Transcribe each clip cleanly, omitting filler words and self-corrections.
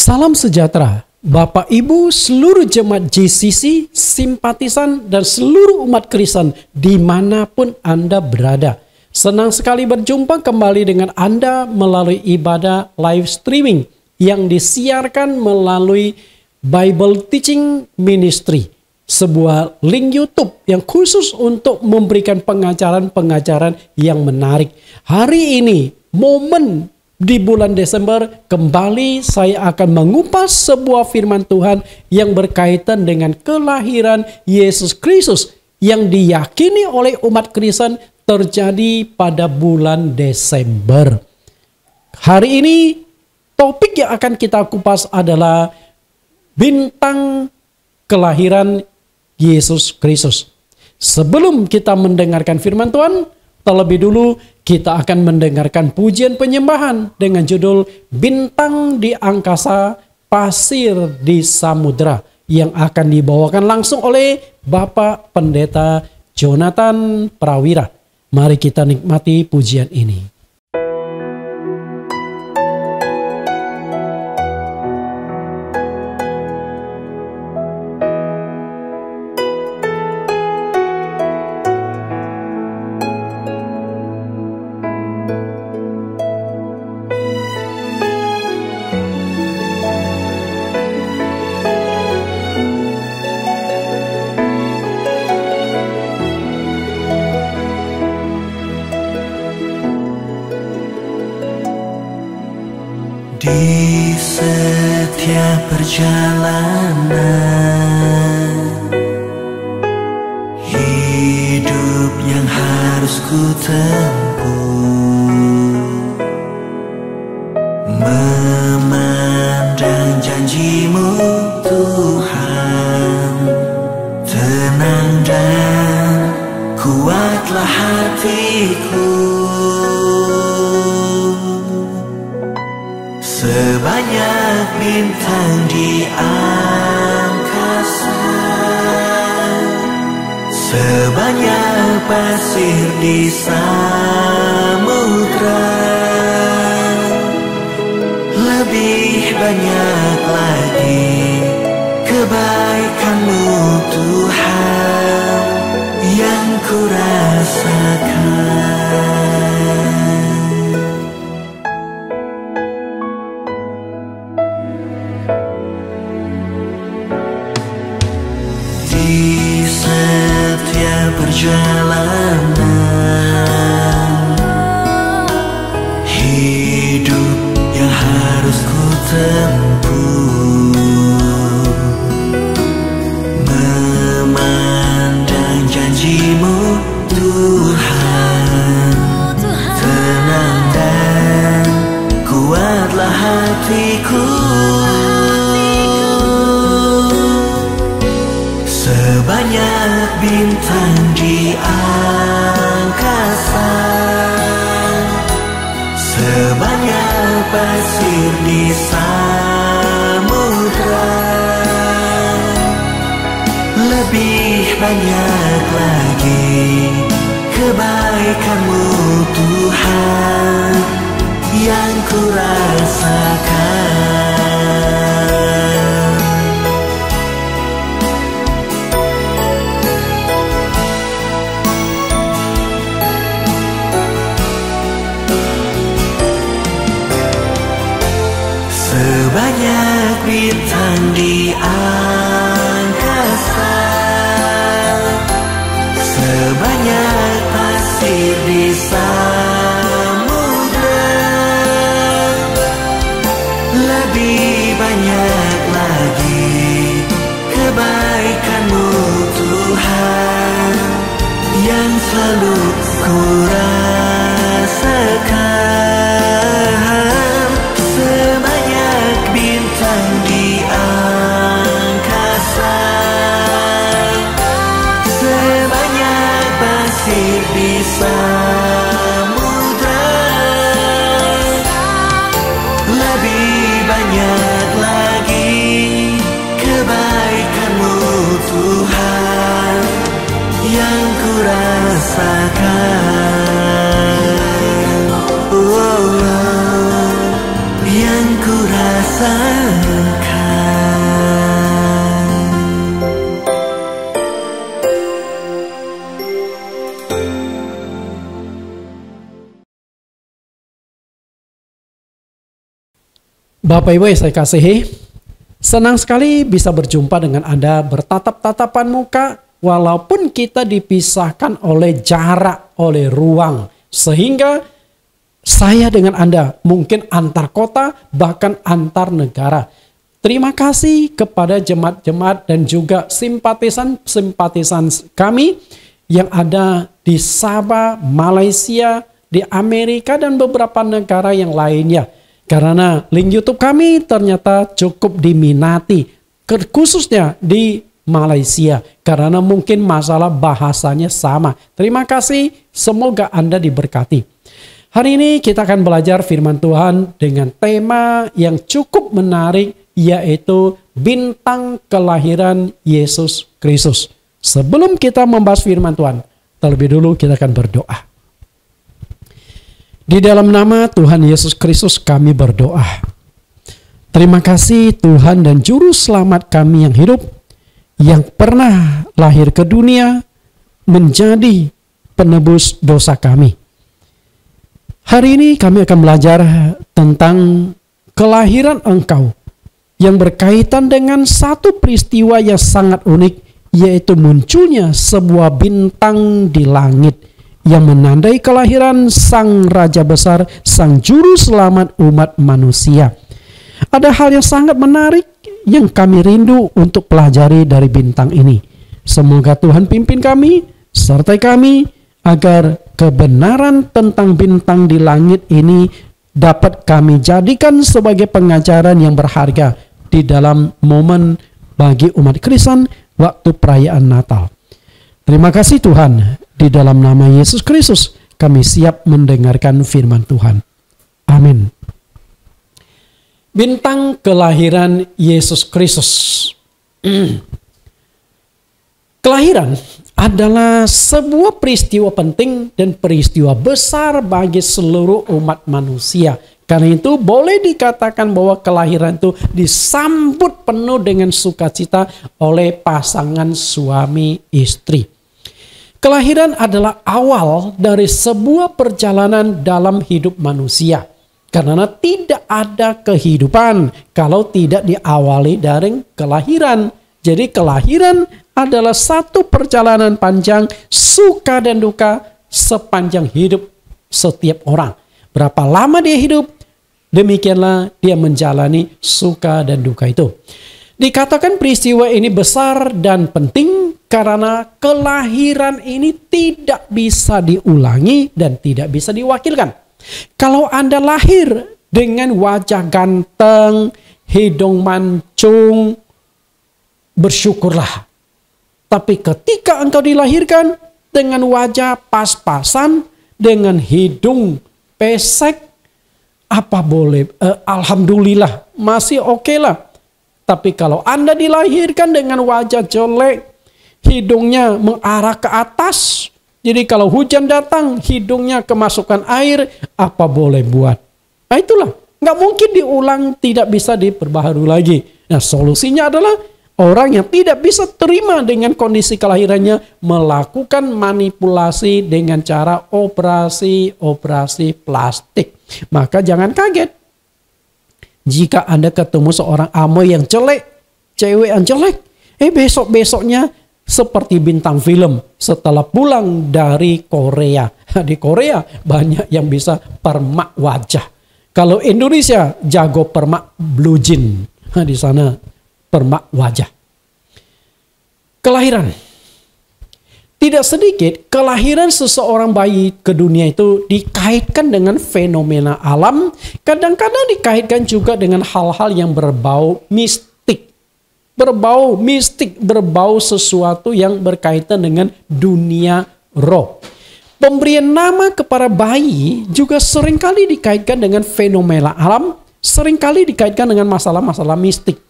Salam sejahtera, Bapak Ibu, seluruh jemaat JCC, simpatisan, dan seluruh umat Kristen dimanapun Anda berada. Senang sekali berjumpa kembali dengan Anda melalui ibadah live streaming yang disiarkan melalui Bible Teaching Ministry, sebuah link YouTube yang khusus untuk memberikan pengajaran-pengajaran yang menarik. Hari ini, momen di bulan Desember, kembali saya akan mengupas sebuah firman Tuhan yang berkaitan dengan kelahiran Yesus Kristus yang diyakini oleh umat Kristen terjadi pada bulan Desember. Hari ini topik yang akan kita kupas adalah bintang kelahiran Yesus Kristus. Sebelum kita mendengarkan firman Tuhan, terlebih dulu kita akan mendengarkan pujian penyembahan dengan judul Bintang di Angkasa, Pasir di Samudra, yang akan dibawakan langsung oleh Bapak Pendeta Jonathan Prawira. Mari kita nikmati pujian ini. Di setiap perjalanan hidup yang harus ku tempuh, memandang janji-Mu Tuhan, tenang dan kuatlah hatiku. Sebanyak bintang di angkasa, sebanyak pasir di samudra, lebih banyak lagi kebaikan-Mu Tuhan yang ku rasakan. Di setiap perjalanan hidup yang harus ku tempuh, memandang janji-Mu Tuhan, tenang dan kuatlah hatiku. Sebanyak bintang di angkasa, sebanyak pasir di samudra, lebih banyak lagi kebaikan-Mu Tuhan yang ku rasakan. Sebanyak bintang di angkasa, sebanyak pasir di samudra, lebih banyak lagi kebaikan-Mu Tuhan yang selalu ku rasakan. Sebanyak bintang di angkasa, sebanyak pasir di samudra, lebih banyak lagi kebaikan-Mu Tuhan yang ku rasakan. Yang ku rasakan. Bapak Ibu yang saya kasihi, senang sekali bisa berjumpa dengan Anda bertatap-tatapan muka walaupun kita dipisahkan oleh jarak, oleh ruang. Sehingga saya dengan Anda mungkin antar kota, bahkan antar negara. Terima kasih kepada jemaat-jemaat dan juga simpatisan-simpatisan kami yang ada di Sabah, Malaysia, di Amerika dan beberapa negara yang lainnya. Karena link YouTube kami ternyata cukup diminati, khususnya di Malaysia. Karena mungkin masalah bahasanya sama. Terima kasih, semoga Anda diberkati. Hari ini kita akan belajar firman Tuhan dengan tema yang cukup menarik, yaitu bintang kelahiran Yesus Kristus. Sebelum kita membahas firman Tuhan, terlebih dulu kita akan berdoa. Di dalam nama Tuhan Yesus Kristus kami berdoa. Terima kasih Tuhan dan Juru Selamat kami yang hidup, yang pernah lahir ke dunia, menjadi penebus dosa kami. Hari ini kami akan belajar tentang kelahiran Engkau, yang berkaitan dengan satu peristiwa yang sangat unik, yaitu munculnya sebuah bintang di langit yang menandai kelahiran Sang Raja Besar, Sang Juru Selamat umat manusia. Ada hal yang sangat menarik yang kami rindu untuk pelajari dari bintang ini. Semoga Tuhan pimpin kami, sertai kami, agar kebenaran tentang bintang di langit ini dapat kami jadikan sebagai pengajaran yang berharga di dalam momen bagi umat Kristen waktu perayaan Natal. Terima kasih Tuhan, di dalam nama Yesus Kristus kami siap mendengarkan firman Tuhan. Amin. Bintang kelahiran Yesus Kristus. Kelahiran adalah sebuah peristiwa penting dan peristiwa besar bagi seluruh umat manusia. Karena itu boleh dikatakan bahwa kelahiran itu disambut penuh dengan sukacita oleh pasangan suami istri. Kelahiran adalah awal dari sebuah perjalanan dalam hidup manusia. Karena tidak ada kehidupan kalau tidak diawali dari kelahiran. Jadi kelahiran adalah satu perjalanan panjang, suka dan duka sepanjang hidup setiap orang. Berapa lama dia hidup, demikianlah dia menjalani suka dan duka itu. Dikatakan peristiwa ini besar dan penting karena kelahiran ini tidak bisa diulangi dan tidak bisa diwakilkan. Kalau Anda lahir dengan wajah ganteng, hidung mancung, bersyukurlah. Tapi ketika engkau dilahirkan dengan wajah pas-pasan, dengan hidung pesek, apa boleh? Alhamdulillah, masih oke lah. Tapi kalau Anda dilahirkan dengan wajah jelek, hidungnya mengarah ke atas, jadi kalau hujan datang, hidungnya kemasukan air, apa boleh buat? Nah itulah, nggak mungkin diulang, tidak bisa diperbaharui lagi. Nah solusinya adalah orang yang tidak bisa terima dengan kondisi kelahirannya melakukan manipulasi dengan cara operasi plastik. Maka jangan kaget jika Anda ketemu seorang amoy yang jelek, cewek yang jelek, besok-besoknya seperti bintang film setelah pulang dari Korea. Di Korea banyak yang bisa permak wajah. Kalau Indonesia jago permak blue jean. Di sana permak wajah. Kelahiran. Tidak sedikit kelahiran seseorang bayi ke dunia itu dikaitkan dengan fenomena alam. Kadang-kadang dikaitkan juga dengan hal-hal yang berbau mistik. Berbau sesuatu yang berkaitan dengan dunia roh. Pemberian nama kepada bayi juga seringkali dikaitkan dengan fenomena alam. Seringkali dikaitkan dengan masalah-masalah mistik.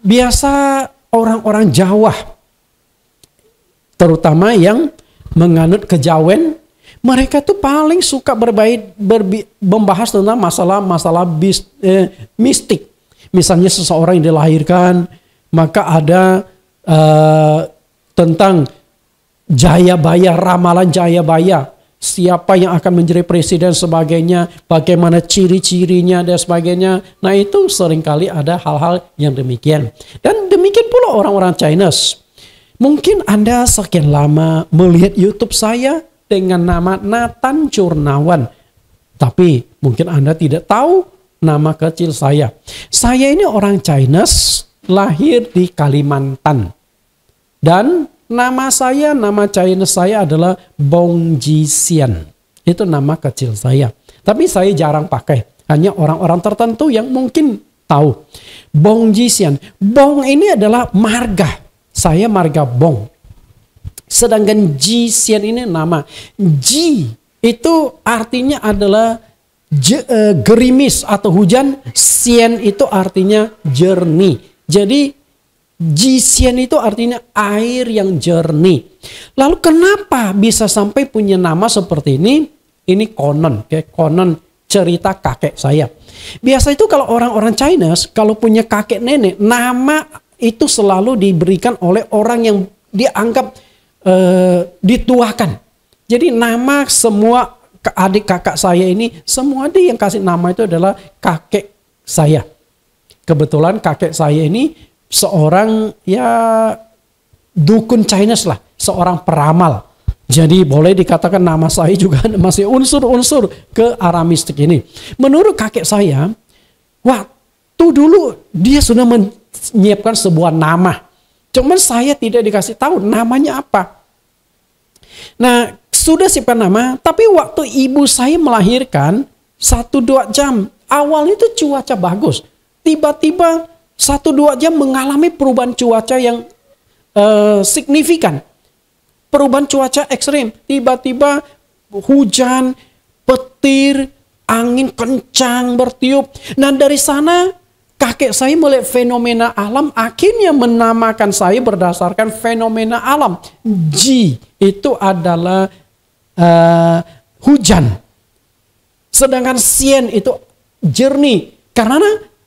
Biasa orang-orang Jawa, terutama yang menganut kejawen, mereka tuh paling suka membahas tentang masalah-masalah mistik. Misalnya seseorang yang dilahirkan, maka ada tentang Jayabaya, ramalan Jayabaya. siapa yang akan menjadi presiden sebagainya, bagaimana ciri-cirinya dan sebagainya. Nah itu seringkali ada hal-hal yang demikian. Dan demikian pula orang-orang Chinese. Mungkin Anda sekian lama melihat YouTube saya dengan nama Nathan Curnawan. Tapi mungkin Anda tidak tahu nama kecil saya. Saya ini orang Chinese, lahir di Kalimantan. Dan nama Chinese saya adalah Bong Jisian. Itu nama kecil saya. Tapi saya jarang pakai. Hanya orang-orang tertentu yang mungkin tahu. Bong Jisian. Bong ini adalah marga. Saya marga Bong. Sedangkan Jisian ini nama. Ji itu artinya adalah gerimis atau hujan. Sian itu artinya jernih. Jadi Jisian itu artinya air yang jernih. Lalu kenapa bisa sampai punya nama seperti ini? Ini konon, konon cerita kakek saya. Biasa itu kalau orang-orang Chinese kalau punya kakek nenek, nama itu selalu diberikan oleh orang yang dianggap dituakan. Jadi nama semua adik kakak saya ini, semua dia yang kasih nama itu adalah kakek saya. Kebetulan kakek saya ini seorang dukun Chinese lah, seorang peramal. Jadi boleh dikatakan nama saya juga masih unsur-unsur ke arah mistik ini. Menurut kakek saya, waktu dulu dia sudah menyiapkan sebuah nama. Cuman saya tidak dikasih tahu namanya apa. Nah, sudah siapkan nama, tapi waktu ibu saya melahirkan 1-2 jam, awalnya itu cuaca bagus. Tiba-tiba 1-2 jam mengalami perubahan cuaca yang signifikan. Perubahan cuaca ekstrim. Tiba-tiba hujan, petir, angin kencang bertiup. Nah dari sana kakek saya melihat fenomena alam, akhirnya menamakan saya berdasarkan fenomena alam. Ji itu adalah hujan. Sedangkan Sian itu jernih. Karena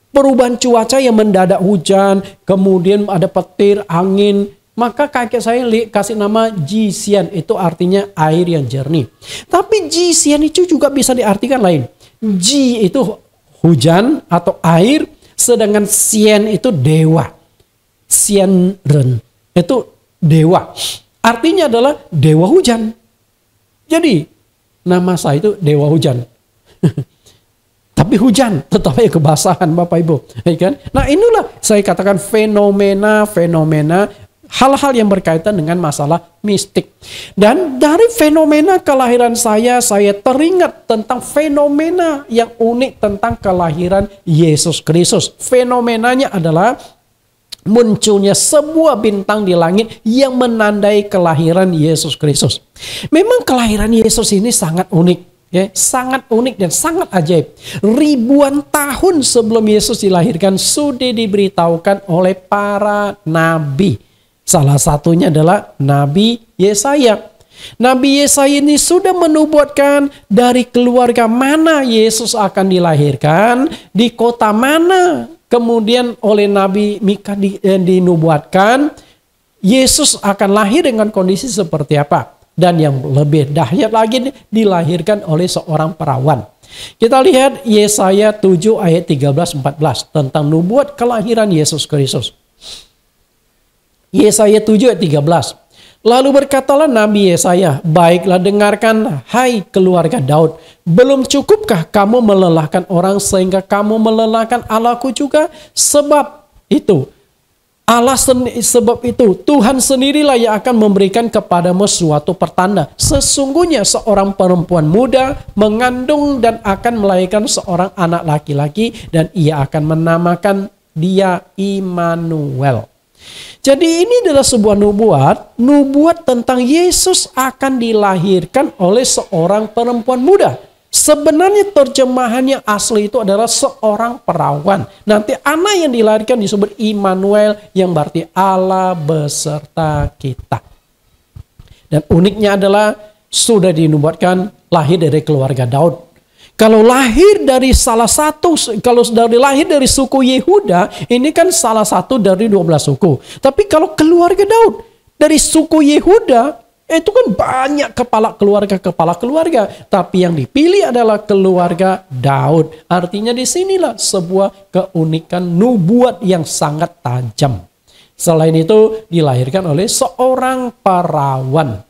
perubahan cuaca yang mendadak hujan, kemudian ada petir, angin. Maka kakek saya kasih nama Jisian, itu artinya air yang jernih. Tapi Jisian itu juga bisa diartikan lain. Ji itu hujan atau air, sedangkan Sian itu dewa. Sian Ren itu dewa. Artinya adalah dewa hujan. Jadi nama saya itu dewa hujan. Tapi hujan, tetapi kebasahan Bapak Ibu. Ya kan? Nah inilah saya katakan fenomena hal-hal yang berkaitan dengan masalah mistik. Dan dari fenomena kelahiran saya teringat tentang fenomena yang unik tentang kelahiran Yesus Kristus. Fenomenanya adalah munculnya sebuah bintang di langit yang menandai kelahiran Yesus Kristus. Memang kelahiran Yesus ini sangat unik. Ya, sangat unik dan sangat ajaib. Ribuan tahun sebelum Yesus dilahirkan sudah diberitahukan oleh para nabi. Salah satunya adalah Nabi Yesaya. Nabi Yesaya ini sudah menubuatkan dari keluarga mana Yesus akan dilahirkan, di kota mana. Kemudian oleh Nabi Mika dinubuatkan Yesus akan lahir dengan kondisi seperti apa. Dan yang lebih dahsyat lagi dilahirkan oleh seorang perawan. Kita lihat Yesaya 7 ayat 13-14 tentang nubuat kelahiran Yesus Kristus. Yesaya 7 ayat 13. Lalu berkatalah Nabi Yesaya, baiklah dengarkan hai keluarga Daud. Belum cukupkah kamu melelahkan orang sehingga kamu melelahkan Allahku juga? Sebab itu Tuhan sendirilah yang akan memberikan kepadamu suatu pertanda. Sesungguhnya seorang perempuan muda mengandung dan akan melahirkan seorang anak laki-laki dan ia akan menamakan dia Immanuel. Jadi ini adalah sebuah nubuat tentang Yesus akan dilahirkan oleh seorang perempuan muda. Sebenarnya terjemahan yang asli itu adalah seorang perawan. Nanti anak yang dilahirkan disebut Immanuel yang berarti Allah beserta kita. Dan uniknya adalah sudah dinubuatkan lahir dari keluarga Daud. Kalau lahir dari lahir dari suku Yehuda, ini kan salah satu dari 12 suku. Tapi kalau keluarga Daud dari suku Yehuda, Itu kan banyak kepala keluarga. Tapi yang dipilih adalah keluarga Daud. Artinya disinilah sebuah keunikan nubuat yang sangat tajam. Selain itu dilahirkan oleh seorang perawan.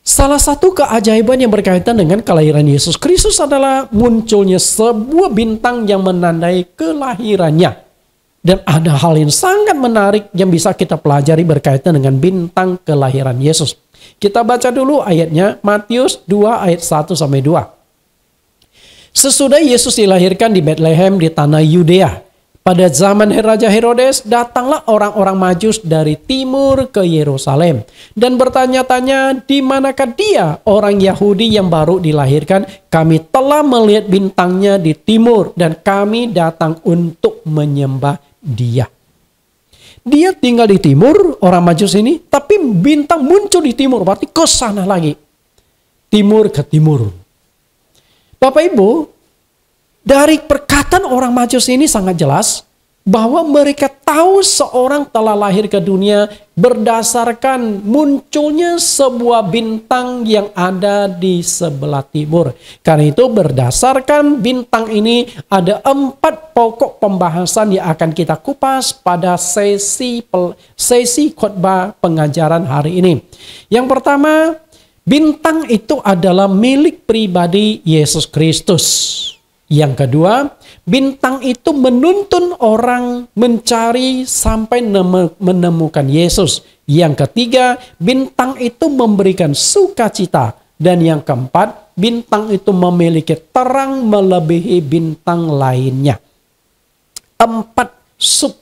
Salah satu keajaiban yang berkaitan dengan kelahiran Yesus Kristus adalah munculnya sebuah bintang yang menandai kelahirannya. Dan ada hal yang sangat menarik yang bisa kita pelajari berkaitan dengan bintang kelahiran Yesus. Kita baca dulu ayatnya, Matius 2 ayat 1-2. Sesudah Yesus dilahirkan di Bethlehem di tanah Yudea, pada zaman Raja Herodes, datanglah orang-orang Majus dari timur ke Yerusalem dan bertanya-tanya, di manakah dia, orang Yahudi yang baru dilahirkan? Kami telah melihat bintangnya di timur dan kami datang untuk menyembah dia. Dia tinggal di timur, orang Majus ini, tapi bintang muncul di timur, berarti ke sana lagi. Timur ke timur. Bapak Ibu, dari perkataan orang Majus ini sangat jelas bahwa mereka tahu seorang telah lahir ke dunia berdasarkan munculnya sebuah bintang yang ada di sebelah timur. Karena itu berdasarkan bintang ini ada 4 pokok pembahasan yang akan kita kupas pada sesi khotbah pengajaran hari ini. Yang pertama, bintang itu adalah milik pribadi Yesus Kristus. Yang kedua, bintang itu menuntun orang mencari sampai menemukan Yesus. Yang ketiga, bintang itu memberikan sukacita. Dan yang keempat, bintang itu memiliki terang melebihi bintang lainnya. 4 sub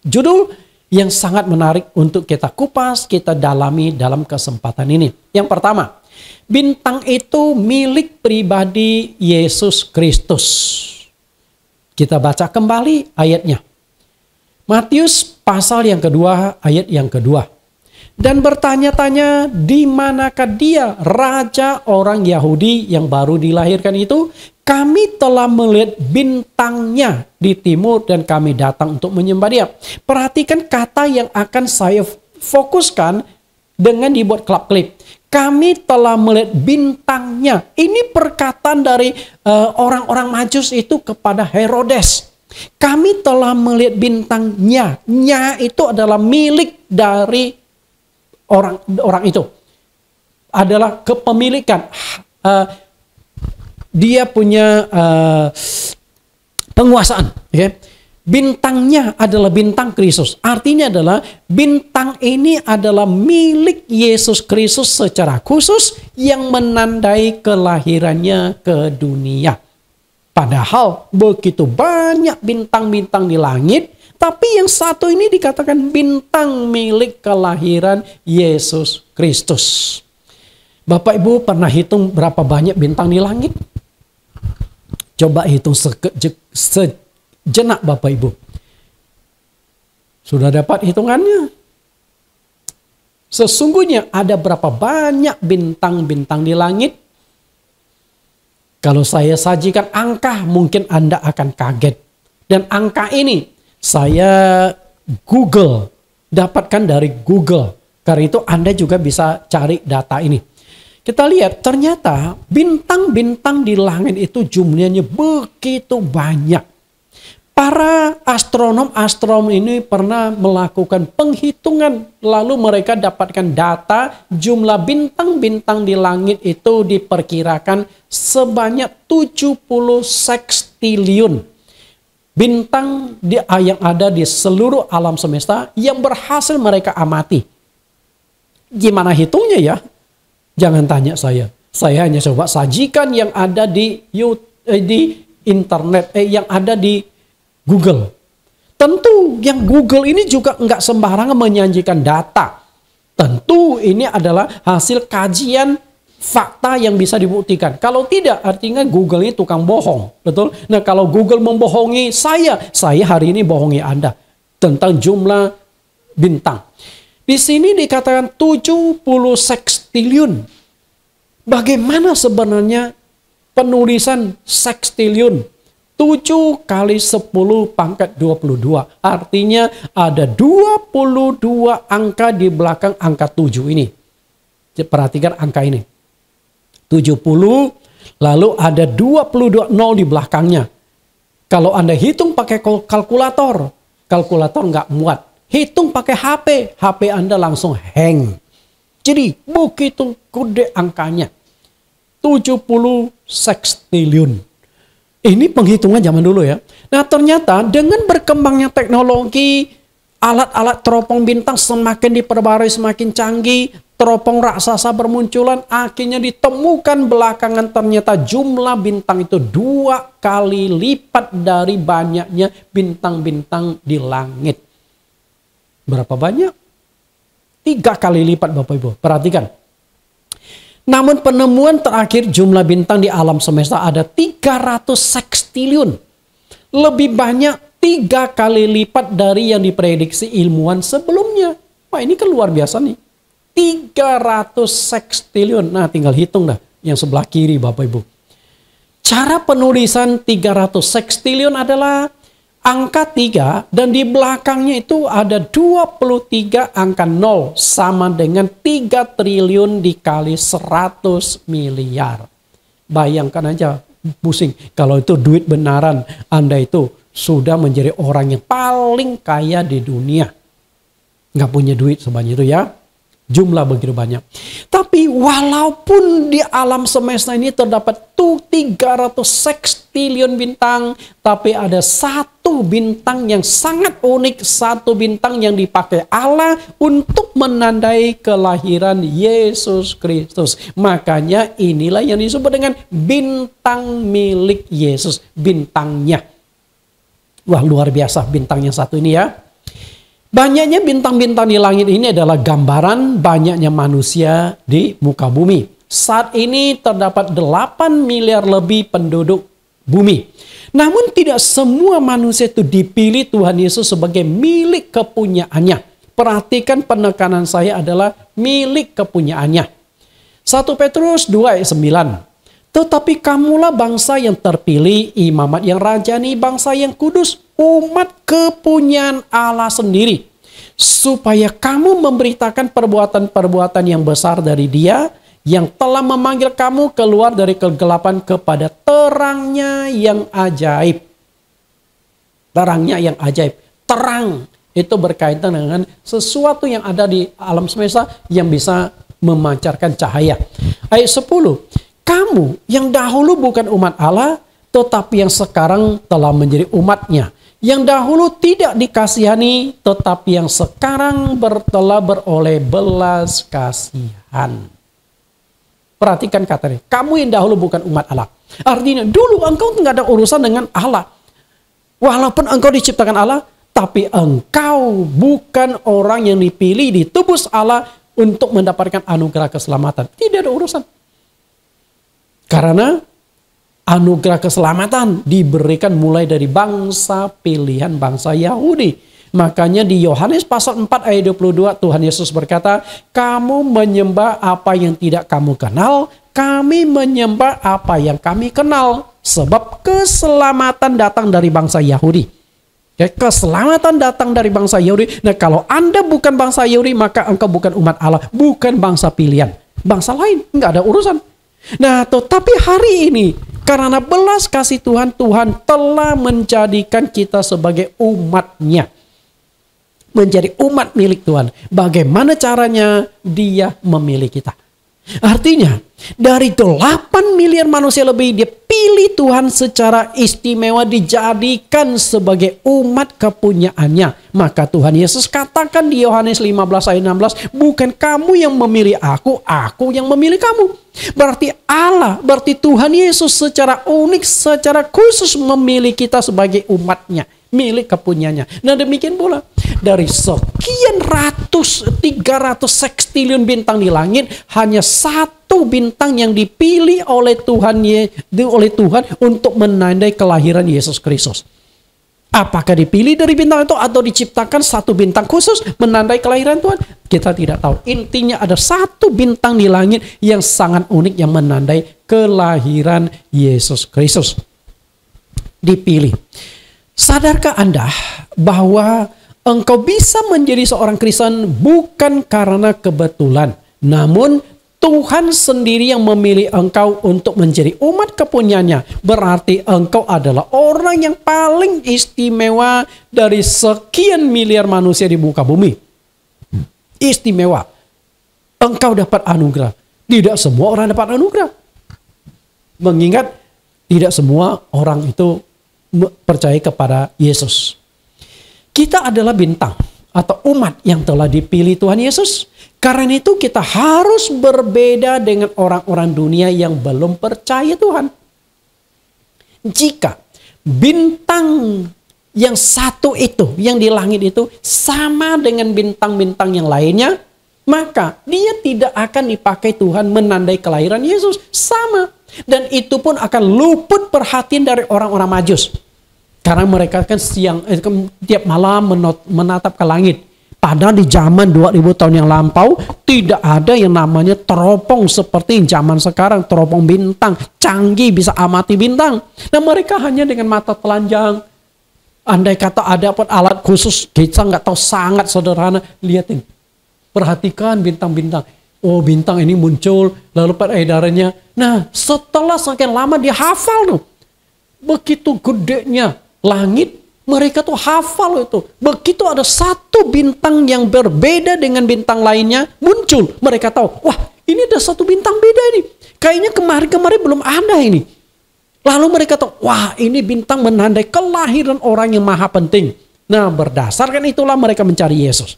judul yang sangat menarik untuk kita kupas, kita dalami dalam kesempatan ini. Yang pertama, bintang itu milik pribadi Yesus Kristus. Kita baca kembali ayatnya. Matius pasal yang kedua, ayat yang kedua. Dan bertanya-tanya, di manakah dia, raja orang Yahudi yang baru dilahirkan itu? Kami telah melihat bintangnya di timur dan kami datang untuk menyembah dia. Perhatikan kata yang akan saya fokuskan dengan dibuat klip. Kami telah melihat bintangnya. Ini perkataan dari orang-orang Majus itu kepada Herodes. Kami telah melihat bintangnya. Nya itu adalah milik dari orang itu. Adalah kepemilikan. Dia punya penguasaan. Okay? Bintangnya adalah bintang Kristus. Artinya adalah bintang ini adalah milik Yesus Kristus secara khusus yang menandai kelahirannya ke dunia. Padahal begitu banyak bintang-bintang di langit, tapi yang satu ini dikatakan bintang milik kelahiran Yesus Kristus. Bapak Ibu pernah hitung berapa banyak bintang di langit? Coba hitung sejenak Bapak Ibu. Sudah dapat hitungannya? Sesungguhnya ada berapa banyak bintang-bintang di langit? Kalau saya sajikan angka, mungkin Anda akan kaget. Dan angka ini saya dapatkan dari Google. Karena itu Anda juga bisa cari data ini. Kita lihat ternyata bintang-bintang di langit itu jumlahnya begitu banyak. Para astronom ini pernah melakukan penghitungan, lalu mereka dapatkan data jumlah bintang-bintang di langit itu diperkirakan sebanyak 70 sekstiliun. Bintang yang ada di seluruh alam semesta yang berhasil mereka amati. Gimana hitungnya ya? Jangan tanya saya. Saya hanya coba sajikan yang ada di internet, yang ada di Google. Tentu yang Google ini juga nggak sembarangan menyajikan data. Tentu ini adalah hasil kajian fakta yang bisa dibuktikan. Kalau tidak, artinya Google ini tukang bohong. Betul? Nah, kalau Google membohongi saya hari ini bohongi Anda tentang jumlah bintang. Di sini dikatakan 70 sekstiliun. Bagaimana sebenarnya penulisan sekstiliun? 7 kali 10 pangkat 22. Artinya ada 22 angka di belakang angka 7 ini. Perhatikan angka ini. 70, lalu ada 22 nol di belakangnya. Kalau Anda hitung pakai kalkulator nggak muat. Hitung pakai HP Anda langsung hang. Jadi begitu gede angkanya. 70 sextillion. Ini penghitungan zaman dulu ya. Nah ternyata dengan berkembangnya teknologi, alat-alat teropong bintang semakin diperbarui, semakin canggih. Teropong raksasa bermunculan, akhirnya ditemukan belakangan ternyata jumlah bintang itu 2 kali lipat dari banyaknya bintang-bintang di langit. Berapa banyak? 3 kali lipat Bapak Ibu. Perhatikan. Namun penemuan terakhir jumlah bintang di alam semesta ada 300 sextillion. Lebih banyak 3 kali lipat dari yang diprediksi ilmuwan sebelumnya. Wah ini kan luar biasa nih. 300 sextillion. Nah tinggal hitung dah yang sebelah kiri Bapak Ibu. Cara penulisan 300 sextillion adalah angka 3 dan di belakangnya itu ada 23 angka 0 sama dengan 3 triliun dikali 100 miliar. Bayangkan aja pusing kalau itu duit benaran, Anda itu sudah menjadi orang yang paling kaya di dunia. Nggak punya duit sebanyak itu ya. Jumlah begitu banyak. Tapi walaupun di alam semesta ini terdapat 300 sextillion bintang, tapi ada satu bintang yang sangat unik, satu bintang yang dipakai Allah untuk menandai kelahiran Yesus Kristus. Makanya inilah yang disebut dengan bintang milik Yesus, bintangnya. Wah luar biasa bintangnya satu ini ya. Banyaknya bintang-bintang di langit ini adalah gambaran banyaknya manusia di muka bumi. Saat ini terdapat 8 miliar lebih penduduk bumi. Namun tidak semua manusia itu dipilih Tuhan Yesus sebagai milik kepunyaannya. Perhatikan penekanan saya adalah milik kepunyaannya. 1 Petrus 2 ayat 9. Tetapi kamulah bangsa yang terpilih, imamat yang rajani, bangsa yang kudus, umat kepunyaan Allah sendiri. Supaya kamu memberitakan perbuatan-perbuatan yang besar dari Dia, yang telah memanggil kamu keluar dari kegelapan kepada terangnya yang ajaib. Terangnya yang ajaib. Terang itu berkaitan dengan sesuatu yang ada di alam semesta yang bisa memancarkan cahaya. Ayat 10. Kamu yang dahulu bukan umat Allah, tetapi yang sekarang telah menjadi umatnya. Yang dahulu tidak dikasihani, tetapi yang sekarang telah beroleh belas kasihan. Perhatikan katanya, kamu yang dahulu bukan umat Allah. Artinya dulu engkau tidak ada urusan dengan Allah. Walaupun engkau diciptakan Allah, tapi engkau bukan orang yang dipilih, ditebus Allah untuk mendapatkan anugerah keselamatan. Tidak ada urusan. Karena anugerah keselamatan diberikan mulai dari bangsa pilihan, bangsa Yahudi. Makanya di Yohanes pasal 4 ayat 22 Tuhan Yesus berkata, kamu menyembah apa yang tidak kamu kenal, kami menyembah apa yang kami kenal. Sebab keselamatan datang dari bangsa Yahudi. Ya, keselamatan datang dari bangsa Yahudi. Nah kalau Anda bukan bangsa Yahudi, maka engkau bukan umat Allah, bukan bangsa pilihan. Bangsa lain, nggak ada urusan. Nah, tetapi hari ini karena belas kasih Tuhan, Tuhan telah menjadikan kita sebagai umatnya. Menjadi umat milik Tuhan. Bagaimana caranya? Dia memilih kita. Artinya, dari 8 miliar manusia lebih dipilih Tuhan secara istimewa, dijadikan sebagai umat kepunyaannya. Maka Tuhan Yesus katakan di Yohanes 15 ayat 16, bukan kamu yang memilih aku yang memilih kamu. Berarti Allah, berarti Tuhan Yesus secara unik, secara khusus memilih kita sebagai umatnya, milik kepunyaannya. Nah demikian pula, dari sekian 300 sextillion bintang di langit, hanya satu bintang yang dipilih oleh Tuhan untuk menandai kelahiran Yesus Kristus. Apakah dipilih dari bintang itu atau diciptakan satu bintang khusus menandai kelahiran Tuhan? Kita tidak tahu. Intinya ada satu bintang di langit yang sangat unik yang menandai kelahiran Yesus Kristus. dipilih. Sadarkah Anda bahwa engkau bisa menjadi seorang Kristen bukan karena kebetulan, namun Tuhan sendiri yang memilih engkau untuk menjadi umat kepunyaannya. Berarti engkau adalah orang yang paling istimewa dari sekian miliar manusia di muka bumi. Istimewa. Engkau dapat anugerah. Tidak semua orang dapat anugerah. Mengingat tidak semua orang itu percaya kepada Yesus. Kita adalah bintang atau umat yang telah dipilih Tuhan Yesus. Karena itu kita harus berbeda dengan orang-orang dunia yang belum percaya Tuhan. Jika bintang yang satu itu, yang di langit itu sama dengan bintang-bintang yang lainnya, maka dia tidak akan dipakai Tuhan menandai kelahiran Yesus. Sama. Dan itu pun akan luput perhatian dari orang-orang Majus. Karena mereka kan tiap malam menatap ke langit. Padahal di zaman 2000 tahun yang lampau tidak ada yang namanya teropong seperti zaman sekarang. Teropong bintang, canggih bisa amati bintang. Nah mereka hanya dengan mata telanjang. Andai kata ada alat khusus, kita nggak tahu, sangat sederhana. Lihatin, perhatikan bintang-bintang. Oh bintang ini muncul, lalu peredarannya. Nah setelah sekian lama dia hafal tuh. Begitu gedenya langit, mereka tuh hafal itu. Begitu ada satu bintang yang berbeda dengan bintang lainnya muncul, mereka tahu, wah ini ada satu bintang beda ini. Kayaknya kemarin-kemarin belum ada ini. Lalu mereka tahu, wah ini bintang menandai kelahiran orang yang maha penting. Nah berdasarkan itulah mereka mencari Yesus.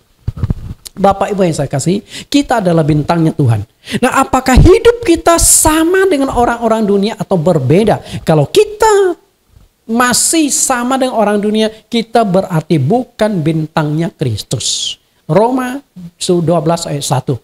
Bapak Ibu yang saya kasih, kita adalah bintangnya Tuhan. Nah apakah hidup kita sama dengan orang-orang dunia atau berbeda? Kalau kita masih sama dengan orang dunia, kita berarti bukan bintangnya Kristus. Roma 12 ayat 1.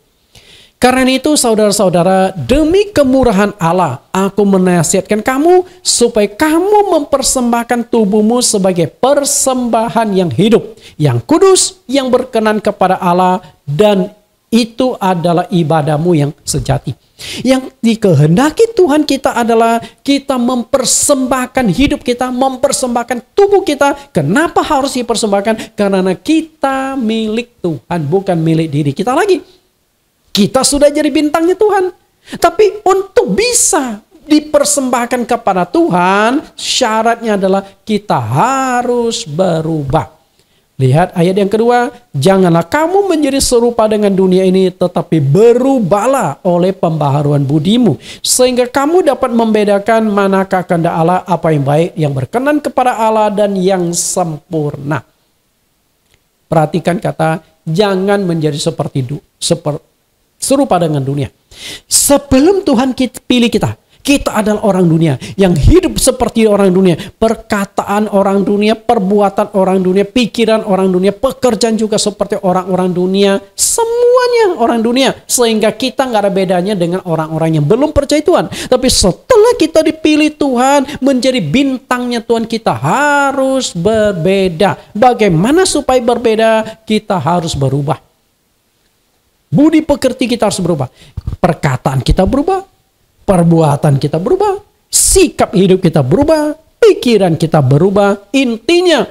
Karena itu saudara-saudara, demi kemurahan Allah, aku menasihatkan kamu supaya kamu mempersembahkan tubuhmu sebagai persembahan yang hidup, yang kudus, yang berkenan kepada Allah, dan itu adalah ibadahmu yang sejati. Yang dikehendaki Tuhan kita adalah kita mempersembahkan hidup kita, mempersembahkan tubuh kita. Kenapa harus dipersembahkan? Karena kita milik Tuhan, bukan milik diri kita lagi. Kita sudah jadi bintangnya Tuhan. Tapi untuk bisa dipersembahkan kepada Tuhan, syaratnya adalah kita harus berubah. Lihat ayat yang kedua, janganlah kamu menjadi serupa dengan dunia ini, tetapi berubahlah oleh pembaharuan budimu, sehingga kamu dapat membedakan manakah kehendak Allah, apa yang baik, yang berkenan kepada Allah, dan yang sempurna. Perhatikan kata, jangan menjadi serupa dengan dunia. Sebelum Tuhan pilih kita, kita adalah orang dunia yang hidup seperti orang dunia. Perkataan orang dunia, perbuatan orang dunia, pikiran orang dunia, pekerjaan juga seperti orang-orang dunia. Semuanya orang dunia. Sehingga kita nggak ada bedanya dengan orang-orang yang belum percaya Tuhan. Tapi setelah kita dipilih Tuhan menjadi bintangnya Tuhan, kita harus berbeda. Bagaimana supaya berbeda? Kita harus berubah. Budi pekerti kita harus berubah. Perkataan kita berubah. Perbuatan kita berubah, sikap hidup kita berubah, pikiran kita berubah. Intinya,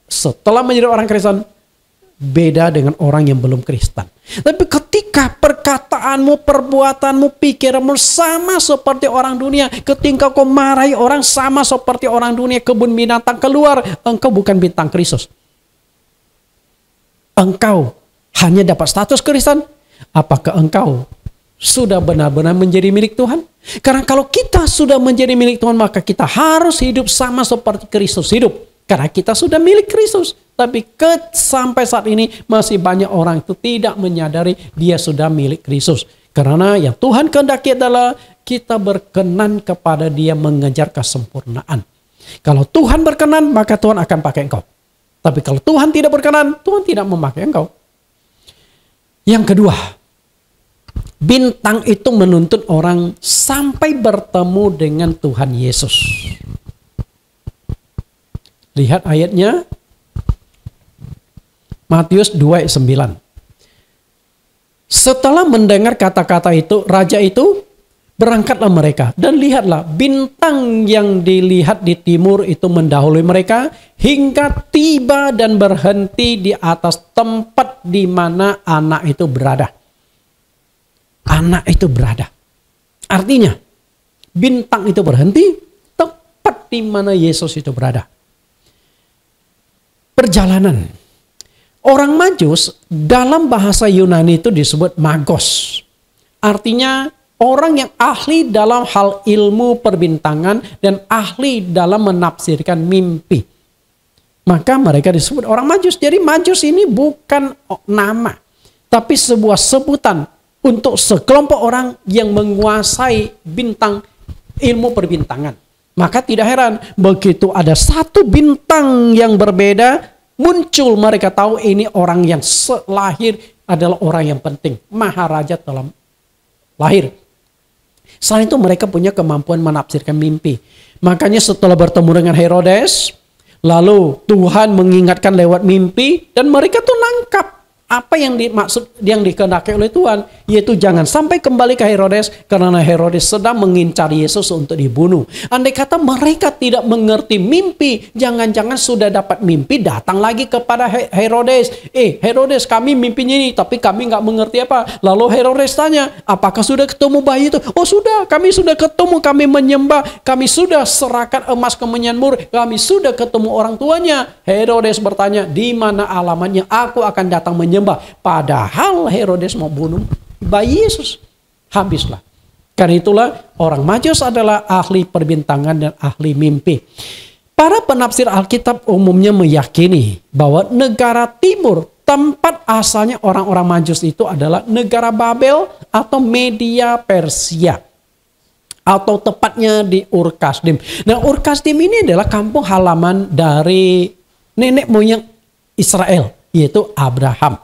setelah menjadi orang Kristen, beda dengan orang yang belum Kristen. Tapi ketika perkataanmu, perbuatanmu, pikiranmu sama seperti orang dunia, ketika kau marahi orang sama seperti orang dunia, kebun binatang keluar, engkau bukan bintang Kristus. Engkau hanya dapat status Kristen. Apakah engkau sudah benar-benar menjadi milik Tuhan? Karena kalau kita sudah menjadi milik Tuhan, maka kita harus hidup sama seperti Kristus hidup. Karena kita sudah milik Kristus. Tapi sampai saat ini masih banyak orang itu tidak menyadari dia sudah milik Kristus. Karena yang Tuhan kehendaki adalah kita berkenan kepada Dia mengejar kesempurnaan. Kalau Tuhan berkenan, maka Tuhan akan pakai engkau. Tapi kalau Tuhan tidak berkenan, Tuhan tidak memakai engkau. Yang kedua, bintang itu menuntun orang sampai bertemu dengan Tuhan Yesus. Lihat ayatnya. Matius 2 ayat 9. Setelah mendengar kata-kata itu, raja itu Berangkatlah mereka dan lihatlah bintang yang dilihat di timur itu mendahului mereka hingga tiba dan berhenti di atas tempat di mana anak itu berada. Anak itu berada. Artinya bintang itu berhenti tepat di mana Yesus itu berada. Perjalanan. Orang Majus dalam bahasa Yunani itu disebut magos. Artinya orang yang ahli dalam hal ilmu perbintangan dan ahli dalam menafsirkan mimpi. Maka mereka disebut orang Majus. Jadi Majus ini bukan nama, tapi sebuah sebutan untuk sekelompok orang yang menguasai bintang ilmu perbintangan. Maka tidak heran begitu ada satu bintang yang berbeda muncul, mereka tahu ini orang yang lahir adalah orang yang penting. Maharaja telah lahir. Selain itu mereka punya kemampuan menafsirkan mimpi. Makanya setelah bertemu dengan Herodes, lalu Tuhan mengingatkan lewat mimpi dan mereka tuh nangkap apa yang dimaksud, yang dikehendaki oleh Tuhan, yaitu jangan sampai kembali ke Herodes karena Herodes sedang mengincar Yesus untuk dibunuh. Andai kata mereka tidak mengerti mimpi, jangan-jangan sudah dapat mimpi datang lagi kepada Herodes. Herodes, kami mimpinya ini, tapi kami nggak mengerti apa. Lalu Herodes tanya, apakah sudah ketemu bayi itu? Oh sudah, kami sudah ketemu, kami menyembah, kami sudah serahkan emas ke menyanmur, kami sudah ketemu orang tuanya. Herodes bertanya, di mana alamatnya? Aku akan datang menyembah. Padahal Herodes mau bunuh bayi Yesus. Habislah. Karena itulah orang Majus adalah ahli perbintangan dan ahli mimpi. Para penafsir Alkitab umumnya meyakini bahwa negara timur, tempat asalnya orang-orang Majus itu adalah negara Babel atau Media Persia. Atau tepatnya di Ur-Kasdim. Nah, Ur-Kasdim ini adalah kampung halaman dari nenek moyang Israel, yaitu Abraham,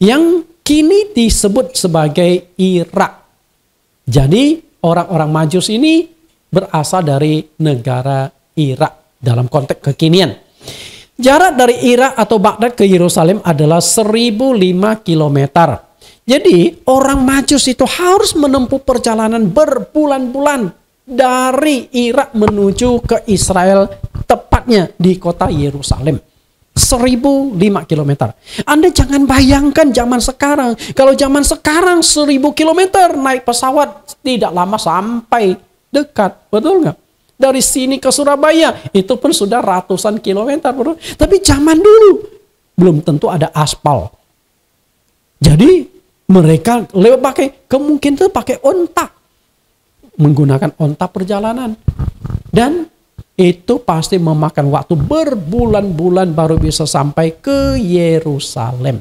yang kini disebut sebagai Irak. Jadi orang-orang Majus ini berasal dari negara Irak dalam konteks kekinian. Jarak dari Irak atau Baghdad ke Yerusalem adalah 1005 km. Jadi orang Majus itu harus menempuh perjalanan berbulan-bulan dari Irak menuju ke Israel, tepatnya di kota Yerusalem. 1005 km. Anda jangan bayangkan zaman sekarang. Kalau zaman sekarang 1000 km naik pesawat tidak lama sampai dekat. Betul nggak? Dari sini ke Surabaya itu pun sudah ratusan kilometer. Betul? Tapi zaman dulu belum tentu ada aspal. Jadi mereka lewat kemungkinan itu pakai onta. Menggunakan onta perjalanan. Dan itu pasti memakan waktu berbulan-bulan baru bisa sampai ke Yerusalem.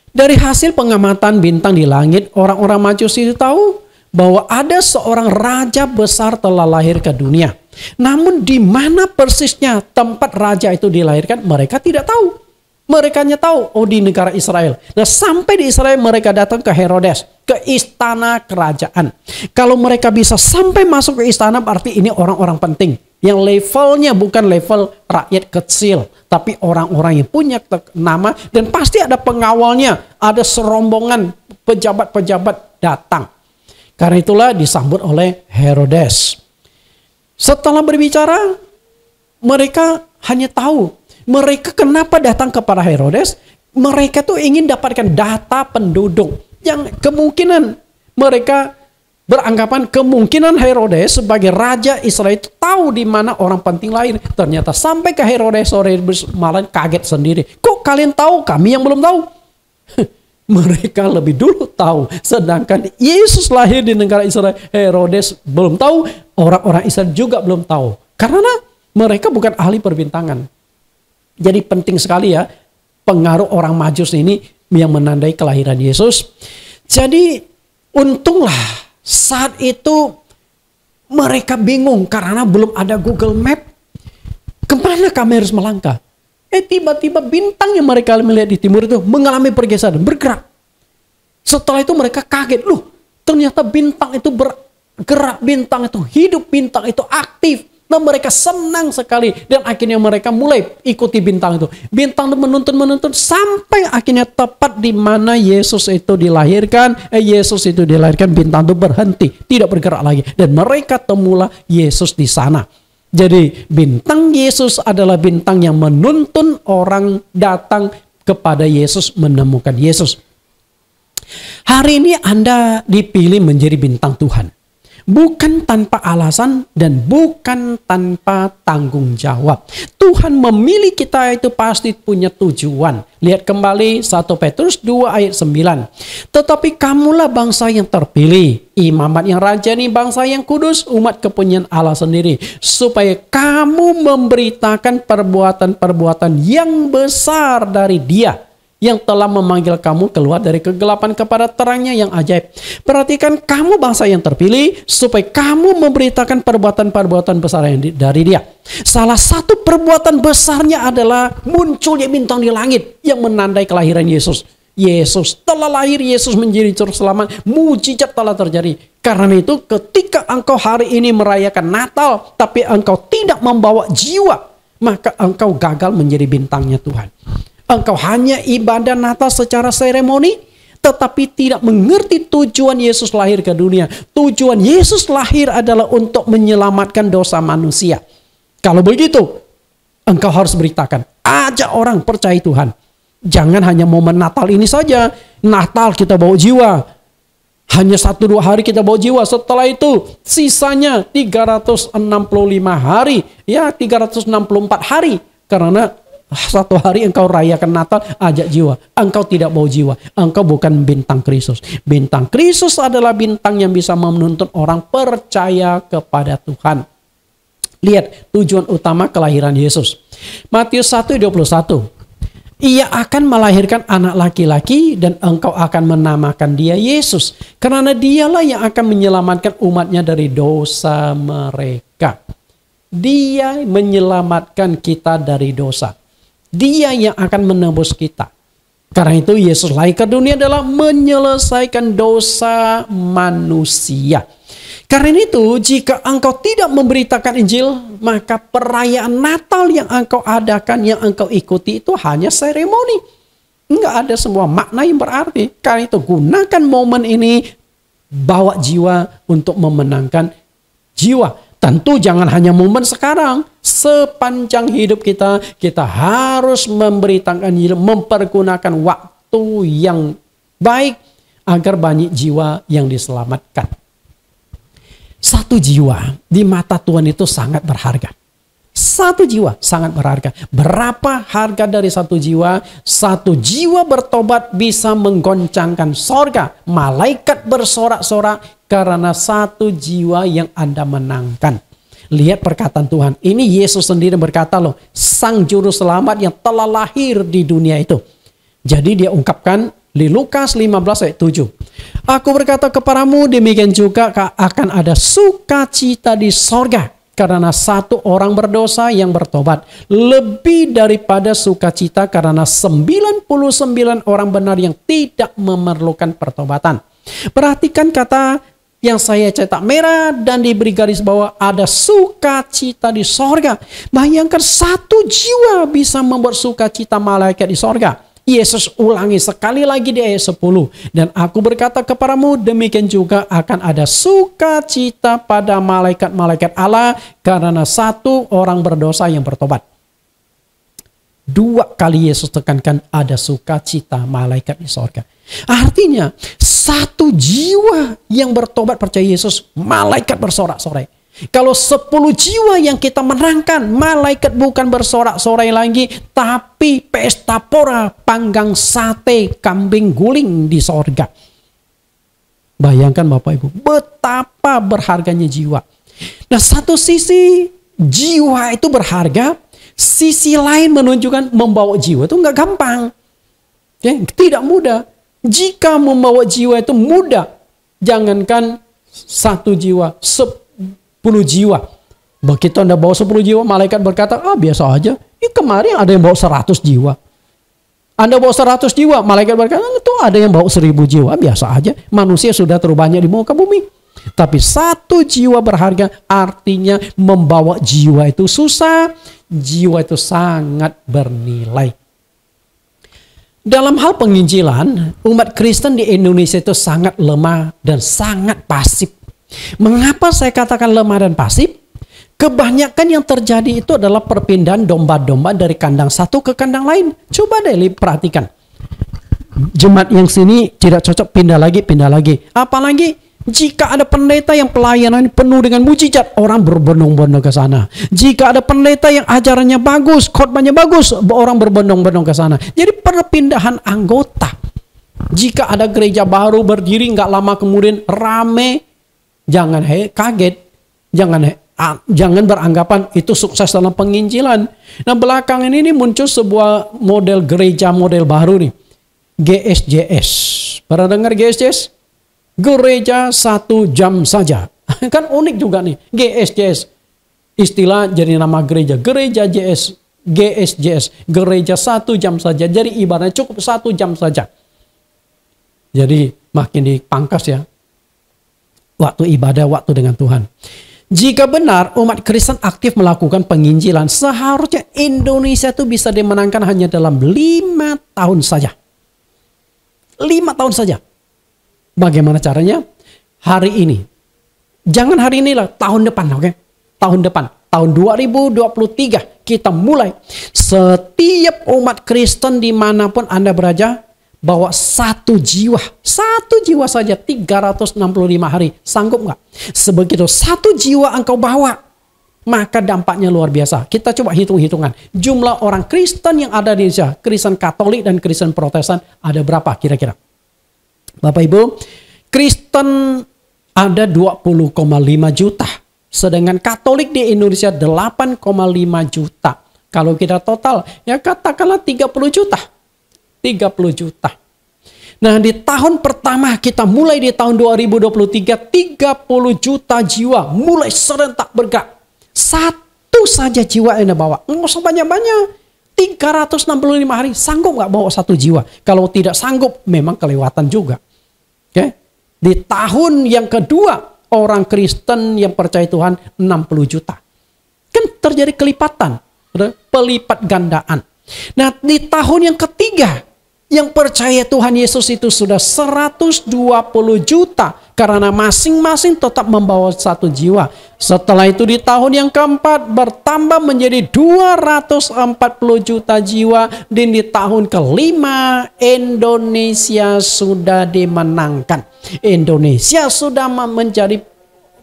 Dari hasil pengamatan bintang di langit, orang-orang Majus itu tahu bahwa ada seorang raja besar telah lahir ke dunia. Namun di mana persisnya tempat raja itu dilahirkan, mereka tidak tahu. Mereka hanya tahu, di negara Israel. Nah, sampai di Israel mereka datang ke Herodes, ke istana kerajaan. Kalau mereka bisa sampai masuk ke istana, berarti ini orang-orang penting. Yang levelnya bukan level rakyat kecil, tapi orang-orang yang punya nama dan pasti ada pengawalnya, ada serombongan pejabat-pejabat datang. Karena itulah disambut oleh Herodes. Setelah berbicara, mereka hanya tahu. Mereka kenapa datang kepada Herodes? Mereka tuh ingin dapatkan data penduduk. Yang kemungkinan mereka beranggapan kemungkinan Herodes sebagai raja Israel itu tahu di mana orang penting lain. Ternyata sampai ke Herodes sore malah kaget sendiri. Kok kalian tahu? Kami yang belum tahu. Mereka lebih dulu tahu. Sedangkan Yesus lahir di negara Israel, Herodes belum tahu. Orang-orang Israel juga belum tahu. Karena mereka bukan ahli perbintangan. Jadi penting sekali ya pengaruh orang Majus ini yang menandai kelahiran Yesus. Jadi untunglah saat itu mereka bingung karena belum ada Google Map. Kemana kami harus melangkah? Tiba-tiba bintang yang mereka melihat di timur itu mengalami pergeseran, bergerak. Setelah itu mereka kaget. Loh, ternyata bintang itu bergerak, bintang itu hidup, bintang itu aktif. Dan mereka senang sekali. Dan akhirnya mereka mulai ikuti bintang itu. Bintang itu menuntun sampai akhirnya tepat di mana Yesus itu dilahirkan. Bintang itu berhenti. Tidak bergerak lagi. Dan mereka temulah Yesus di sana. Jadi bintang Yesus adalah bintang yang menuntun orang datang kepada Yesus, menemukan Yesus. Hari ini Anda dipilih menjadi bintang Tuhan. Bukan tanpa alasan dan bukan tanpa tanggung jawab. Tuhan memilih kita itu pasti punya tujuan. Lihat kembali 1 Petrus 2 ayat 9. Tetapi kamulah bangsa yang terpilih, imamat yang rajani, bangsa yang kudus, umat kepunyaan Allah sendiri. Supaya kamu memberitakan perbuatan-perbuatan yang besar dari Dia yang telah memanggil kamu keluar dari kegelapan kepada terangnya yang ajaib. Perhatikan, kamu bangsa yang terpilih supaya kamu memberitakan perbuatan-perbuatan besar yang dari Dia. Salah satu perbuatan besarnya adalah munculnya bintang di langit yang menandai kelahiran Yesus. Yesus telah lahir, Yesus menjadi juru selamat, mujizat telah terjadi. Karena itu ketika engkau hari ini merayakan Natal tapi engkau tidak membawa jiwa, maka engkau gagal menjadi bintangnya Tuhan. Engkau hanya ibadah Natal secara seremoni, tetapi tidak mengerti tujuan Yesus lahir ke dunia. Tujuan Yesus lahir adalah untuk menyelamatkan dosa manusia. Kalau begitu, engkau harus beritakan, ajak orang percaya Tuhan. Jangan hanya momen Natal ini saja. Natal kita bawa jiwa. Hanya 1-2 hari kita bawa jiwa. Setelah itu sisanya 365 hari. Ya, 364 hari. Karena satu hari engkau rayakan Natal, ajak jiwa. Engkau tidak bawa jiwa. Engkau bukan bintang Kristus. Bintang Kristus adalah bintang yang bisa menuntun orang percaya kepada Tuhan. Lihat tujuan utama kelahiran Yesus. Matius 1:21. Ia akan melahirkan anak laki-laki dan engkau akan menamakan dia Yesus. Karena dialah yang akan menyelamatkan umatnya dari dosa mereka. Dia menyelamatkan kita dari dosa. Dia yang akan menebus kita. Karena itu Yesus lahir ke dunia adalah menyelesaikan dosa manusia. Karena itu jika engkau tidak memberitakan Injil, maka perayaan Natal yang engkau adakan, yang engkau ikuti itu hanya seremoni. Enggak ada semua makna yang berarti. Karena itu gunakan momen ini, bawa jiwa untuk memenangkan jiwa. Tentu jangan hanya momen sekarang. Sepanjang hidup kita, kita harus memberitakan Injil, mempergunakan waktu yang baik agar banyak jiwa yang diselamatkan. Satu jiwa di mata Tuhan itu sangat berharga. Satu jiwa sangat berharga. Berapa harga dari satu jiwa? Satu jiwa bertobat bisa menggoncangkan sorga. Malaikat bersorak-sorak karena satu jiwa yang Anda menangkan. Lihat perkataan Tuhan. Ini Yesus sendiri berkata loh. Sang juru selamat yang telah lahir di dunia itu. Jadi dia ungkapkan di Lukas 15 ayat 7. Aku berkata kepadamu, demikian juga akan ada sukacita di sorga. Karena satu orang berdosa yang bertobat. Lebih daripada sukacita karena 99 orang benar yang tidak memerlukan pertobatan. Perhatikan kata yang saya cetak merah dan diberi garis bawah, ada sukacita di sorga. Bayangkan satu jiwa bisa membuat sukacita malaikat di sorga. Yesus ulangi sekali lagi di ayat 10. Dan aku berkata kepadamu, demikian juga akan ada sukacita pada malaikat-malaikat Allah karena satu orang berdosa yang bertobat. 2 kali Yesus tekankan ada sukacita malaikat di sorga. Artinya satu jiwa yang bertobat percaya Yesus, malaikat bersorak-sorai. Kalau 10 jiwa yang kita menangkan, malaikat bukan bersorak-sorai lagi, tapi pesta pora, panggang sate, kambing guling di sorga. Bayangkan Bapak Ibu, betapa berharganya jiwa. Nah, satu sisi jiwa itu berharga, sisi lain menunjukkan membawa jiwa itu nggak gampang. Ya, tidak mudah. Jika membawa jiwa itu mudah, jangankan 1 jiwa, 10 jiwa. Begitu Anda bawa 10 jiwa, malaikat berkata, biasa aja. Kemarin ada yang bawa 100 jiwa. Anda bawa 100 jiwa, malaikat berkata, itu ada yang bawa 1000 jiwa, biasa aja. Manusia sudah terlalu banyak di muka bumi. Tapi satu jiwa berharga artinya membawa jiwa itu susah, jiwa itu sangat bernilai. Dalam hal penginjilan, umat Kristen di Indonesia itu sangat lemah dan sangat pasif. Mengapa saya katakan lemah dan pasif? Kebanyakan yang terjadi itu adalah perpindahan domba-domba dari kandang satu ke kandang lain. Coba deh perhatikan. Jemaat yang sini tidak cocok, pindah lagi. Apalagi jika ada pendeta yang pelayanan penuh dengan mujizat, orang berbondong-bondong ke sana. Jika ada pendeta yang ajarannya bagus, khotbahnya bagus, orang berbondong-bondong ke sana. Jadi perpindahan anggota. Jika ada gereja baru berdiri, nggak lama kemudian rame, jangan kaget, jangan beranggapan itu sukses dalam penginjilan. Nah, belakangan ini muncul sebuah model gereja model baru nih, GSJS. Pernah dengar GSJS? Gereja 1 jam saja. Kan unik juga nih. GSJS. Istilah jadi nama gereja. Gereja GSJS. Gereja 1 jam saja. Jadi ibaratnya cukup 1 jam saja. Jadi makin dipangkas ya. Waktu ibadah, waktu dengan Tuhan. Jika benar umat Kristen aktif melakukan penginjilan, seharusnya Indonesia itu bisa dimenangkan hanya dalam 5 tahun saja. 5 tahun saja. Bagaimana caranya? Hari ini. Jangan hari ini lah, tahun depan, oke? Tahun depan, tahun 2023 kita mulai. Setiap umat Kristen dimanapun Anda berada, bawa satu jiwa saja 365 hari. Sanggup nggak? Sebegitu satu jiwa engkau bawa, maka dampaknya luar biasa. Kita coba hitung-hitungan. Jumlah orang Kristen yang ada di Indonesia, Kristen Katolik dan Kristen Protestan, ada berapa kira-kira? Bapak Ibu, Kristen ada 20,5 juta. Sedangkan Katolik di Indonesia 8,5 juta. Kalau kita total, ya katakanlah 30 juta. 30 juta. Nah, di tahun pertama kita mulai di tahun 2023, 30 juta jiwa mulai serentak bergerak. Satu saja jiwa yang dibawa. Nggak usah banyak-banyak. 365 hari, sanggup nggak bawa satu jiwa? Kalau tidak sanggup, memang kelewatan juga. Oke? Di tahun yang kedua, orang Kristen yang percaya Tuhan 60 juta. Kan terjadi kelipatan, pelipat gandaan. Nah, di tahun yang ketiga, yang percaya Tuhan Yesus itu sudah 120 juta. Karena masing-masing tetap membawa satu jiwa. Setelah itu di tahun yang keempat bertambah menjadi 240 juta jiwa. Dan di tahun kelima Indonesia sudah dimenangkan. Indonesia sudah menjadi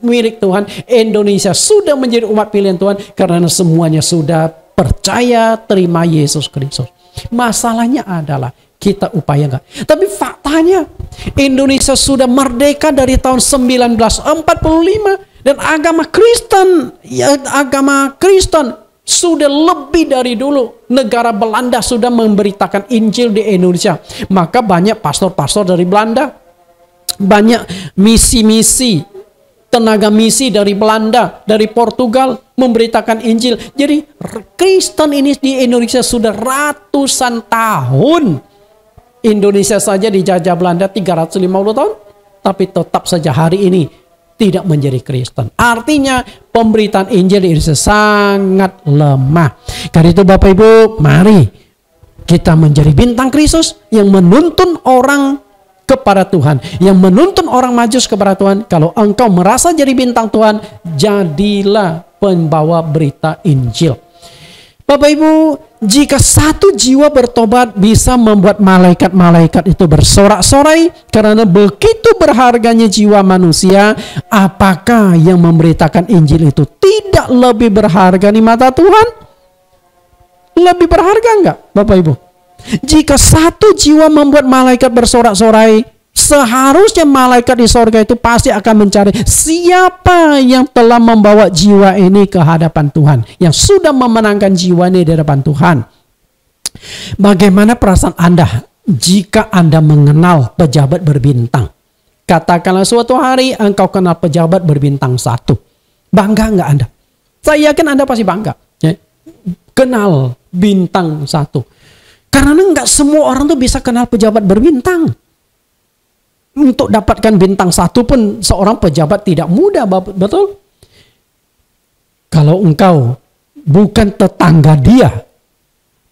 milik Tuhan. Indonesia sudah menjadi umat pilihan Tuhan. Karena semuanya sudah percaya terima Yesus Kristus. Masalahnya adalah kita upaya enggak. Tapi faktanya Indonesia sudah merdeka dari tahun 1945 dan agama Kristen sudah lebih dari dulu. Negara Belanda sudah memberitakan Injil di Indonesia. Maka banyak pastor-pastor dari Belanda, banyak misi-misi, tenaga misi dari Belanda, dari Portugal memberitakan Injil. Jadi Kristen ini di Indonesia sudah ratusan tahun. Indonesia saja dijajah Belanda 350 tahun, tapi tetap saja hari ini tidak menjadi Kristen. Artinya pemberitaan Injil di Indonesia sangat lemah. Karena itu Bapak Ibu, mari kita menjadi bintang Kristus yang menuntun orang kepada Tuhan, yang menuntun orang maju kepada Tuhan. Kalau engkau merasa jadi bintang Tuhan, jadilah pembawa berita Injil. Bapak Ibu, jika satu jiwa bertobat bisa membuat malaikat-malaikat itu bersorak-sorai karena begitu berharganya jiwa manusia, apakah yang memberitakan Injil itu tidak lebih berharga di mata Tuhan? Lebih berharga enggak, Bapak Ibu? Jika satu jiwa membuat malaikat bersorak-sorai, seharusnya malaikat di sorga itu pasti akan mencari siapa yang telah membawa jiwa ini ke hadapan Tuhan, yang sudah memenangkan jiwa ini di hadapan Tuhan. Bagaimana perasaan Anda jika Anda mengenal pejabat berbintang? Katakanlah suatu hari engkau kenal pejabat berbintang 1. Bangga enggak Anda? Saya yakin Anda pasti bangga. Ya. Kenal bintang 1. Karena enggak semua orang tuh bisa kenal pejabat berbintang. Untuk dapatkan bintang 1 pun seorang pejabat tidak mudah, betul? Kalau engkau bukan tetangga dia,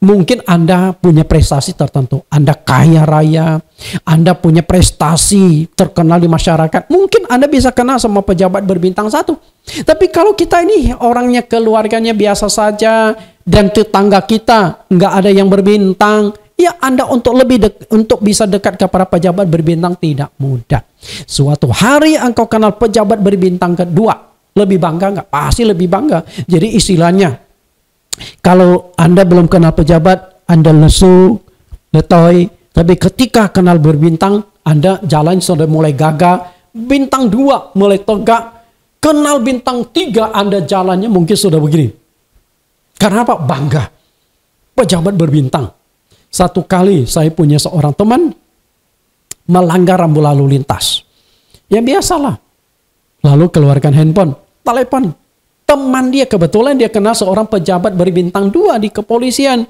mungkin Anda punya prestasi tertentu. Anda kaya raya, Anda punya prestasi terkenal di masyarakat. Mungkin Anda bisa kenal sama pejabat berbintang 1. Tapi kalau kita ini orangnya keluarganya biasa saja dan tetangga kita nggak ada yang berbintang, ya Anda untuk untuk bisa dekat kepada pejabat berbintang tidak mudah. Suatu hari engkau kenal pejabat berbintang kedua, lebih bangga nggak? Pasti lebih bangga. Jadi istilahnya, kalau Anda belum kenal pejabat, Anda lesu, letoy. Tapi ketika kenal berbintang, Anda jalan sudah mulai gagah. Bintang 2 mulai tegak. Kenal bintang 3, Anda jalannya mungkin sudah begini. Karena apa? Bangga. Pejabat berbintang. Satu kali saya punya seorang teman melanggar rambu lalu lintas. Ya biasalah. Lalu keluarkan handphone, telepon. Teman dia kebetulan dia kenal seorang pejabat berbintang 2 di kepolisian.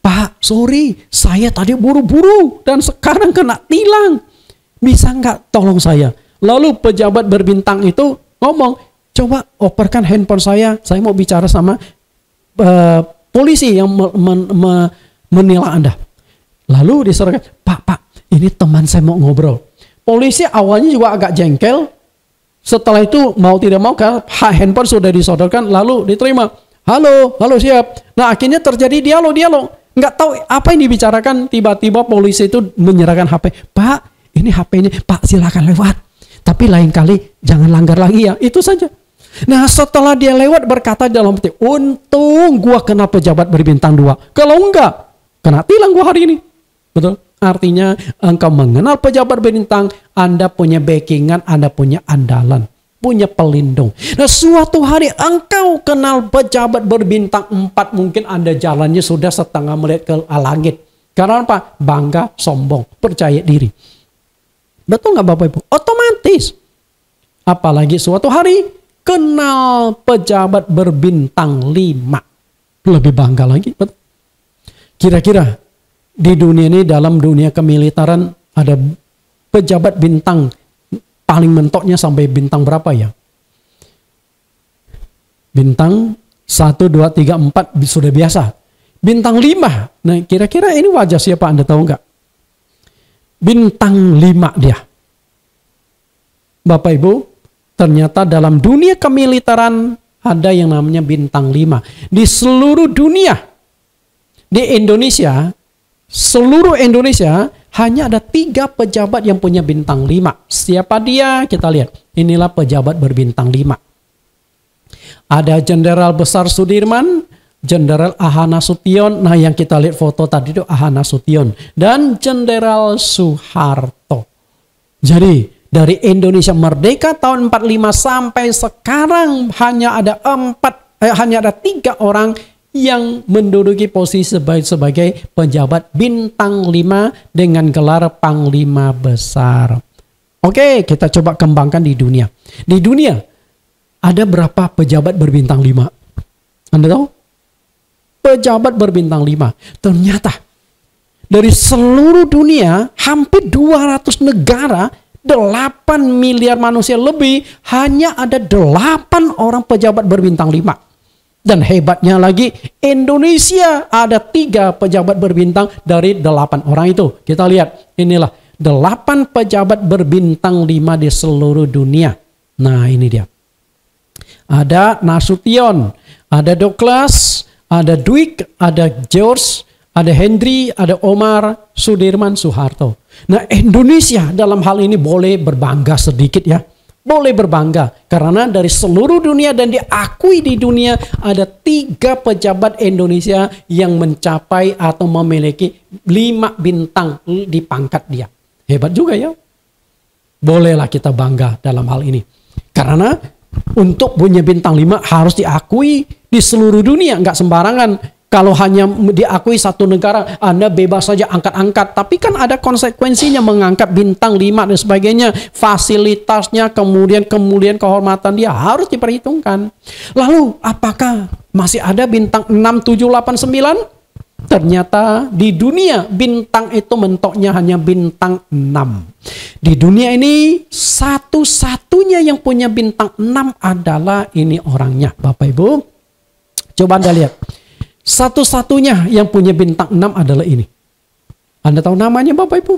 Pak, sorry, saya tadi buru-buru dan sekarang kena tilang. Bisa nggak tolong saya? Lalu pejabat berbintang itu ngomong, coba operkan handphone saya mau bicara sama polisi yang menilang Anda. Lalu diserahkan, Pak, ini teman saya mau ngobrol. Polisi awalnya juga agak jengkel. Setelah itu mau tidak mau kan handphone sudah disodorkan, lalu diterima. Halo siap. Nah akhirnya terjadi dialog. Nggak tahu apa yang dibicarakan, tiba-tiba polisi itu menyerahkan HP. Pak, ini HP-nya. Pak, silakan lewat. Tapi lain kali jangan langgar lagi ya. Itu saja. Nah setelah dia lewat berkata dalam hati, untung gua kenal pejabat berbintang 2. Kalau enggak, kena tilang gua hari ini. Betul? Artinya engkau mengenal pejabat berbintang, Anda punya backingan, Anda punya andalan, punya pelindung. Nah suatu hari engkau kenal pejabat berbintang 4, mungkin Anda jalannya sudah setengah melihat ke langit. Karena apa? Bangga, sombong, percaya diri. Betul nggak Bapak Ibu? Otomatis. Apalagi suatu hari kenal pejabat berbintang 5. Lebih bangga lagi. Betul? Kira-kira di dunia ini, dalam dunia kemiliteran, ada pejabat bintang paling mentoknya sampai bintang berapa ya? Bintang 1, 2, 3, 4 sudah biasa. Bintang 5. Nah kira-kira ini wajah siapa, Anda tahu nggak? Bintang 5 dia. Bapak Ibu, ternyata dalam dunia kemiliteran ada yang namanya bintang 5. Di seluruh dunia, di Indonesia, seluruh Indonesia hanya ada 3 pejabat yang punya bintang 5. Siapa dia? Kita lihat. Inilah pejabat berbintang 5. Ada Jenderal Besar Sudirman, Jenderal Aha Nasution. Nah yang kita lihat foto tadi itu Aha Nasution. Dan Jenderal Soeharto. Jadi dari Indonesia merdeka tahun 45 sampai sekarang hanya ada 3 orang yang menduduki posisi sebagai pejabat bintang 5 dengan gelar Panglima Besar. Oke, kita coba kembangkan di dunia. Di dunia ada berapa pejabat berbintang 5? Anda tahu? Pejabat berbintang 5. Ternyata dari seluruh dunia hampir 200 negara, 8 miliar manusia lebih, hanya ada 8 orang pejabat berbintang 5. Dan hebatnya lagi, Indonesia ada 3 pejabat berbintang dari 8 orang itu. Kita lihat, inilah 8 pejabat berbintang 5 di seluruh dunia. Nah ini dia. Ada Nasution, ada Douglas, ada Dwight, ada George, ada Henry, ada Omar, Sudirman, Soeharto. Nah Indonesia dalam hal ini boleh berbangga sedikit ya. Boleh berbangga karena dari seluruh dunia dan diakui di dunia ada 3 pejabat Indonesia yang mencapai atau memiliki 5 bintang di pangkat dia. Hebat juga ya. Bolehlah kita bangga dalam hal ini. Karena untuk punya bintang 5 harus diakui di seluruh dunia, nggak sembarangan. Kalau hanya diakui satu negara, Anda bebas saja angkat-angkat. Tapi kan ada konsekuensinya mengangkat bintang 5 dan sebagainya. Fasilitasnya, kemudian kehormatan dia harus diperhitungkan. Lalu apakah masih ada bintang 6, 7, 8, 9? Ternyata di dunia bintang itu mentoknya hanya bintang 6. Di dunia ini satu-satunya yang punya bintang 6 adalah ini orangnya. Bapak Ibu, coba Anda lihat. Satu-satunya yang punya bintang 6 adalah ini. Anda tahu namanya Bapak Ibu?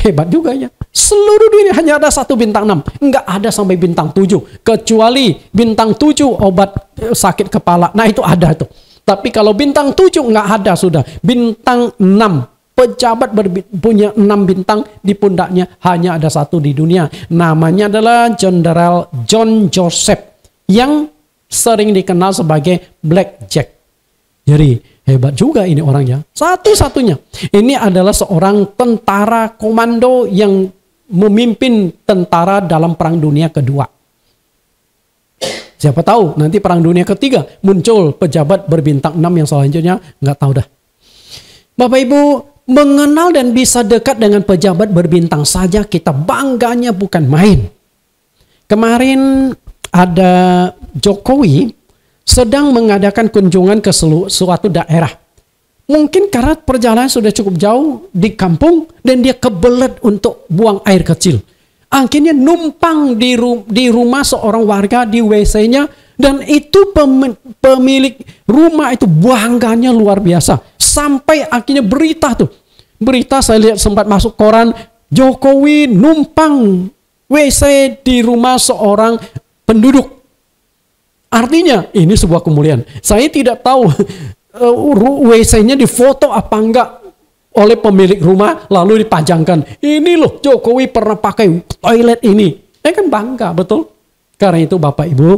Hebat juga ya. Seluruh dunia hanya ada satu bintang 6. Enggak ada sampai bintang 7. Kecuali bintang 7 obat sakit kepala. Nah itu ada tuh. Tapi kalau bintang 7 enggak ada sudah. Bintang 6. Pejabat punya 6 bintang di pundaknya. Hanya ada satu di dunia. Namanya adalah Jenderal John Joseph. Yang sering dikenal sebagai Black Jack. Jadi hebat juga ini orangnya. Satu-satunya. Ini adalah seorang tentara komando yang memimpin tentara dalam Perang Dunia Kedua. Siapa tahu nanti Perang Dunia Ketiga muncul pejabat berbintang 6 yang selanjutnya. Nggak tahu dah. Bapak Ibu, mengenal dan bisa dekat dengan pejabat berbintang saja kita bangganya bukan main. Kemarin ada Jokowi sedang mengadakan kunjungan ke suatu daerah. Mungkin karena perjalanan sudah cukup jauh di kampung dan dia kebelet untuk buang air kecil. Akhirnya numpang di rumah seorang warga di WC-nya dan itu pemilik rumah itu bangganya luar biasa. Sampai akhirnya berita tuh. Berita saya lihat sempat masuk koran, Jokowi numpang WC di rumah seorang penduduk. Artinya ini sebuah kemuliaan. Saya tidak tahu WC-nya difoto apa enggak oleh pemilik rumah lalu dipajangkan. Ini loh Jokowi pernah pakai toilet ini. Kan bangga betul. Karena itu Bapak Ibu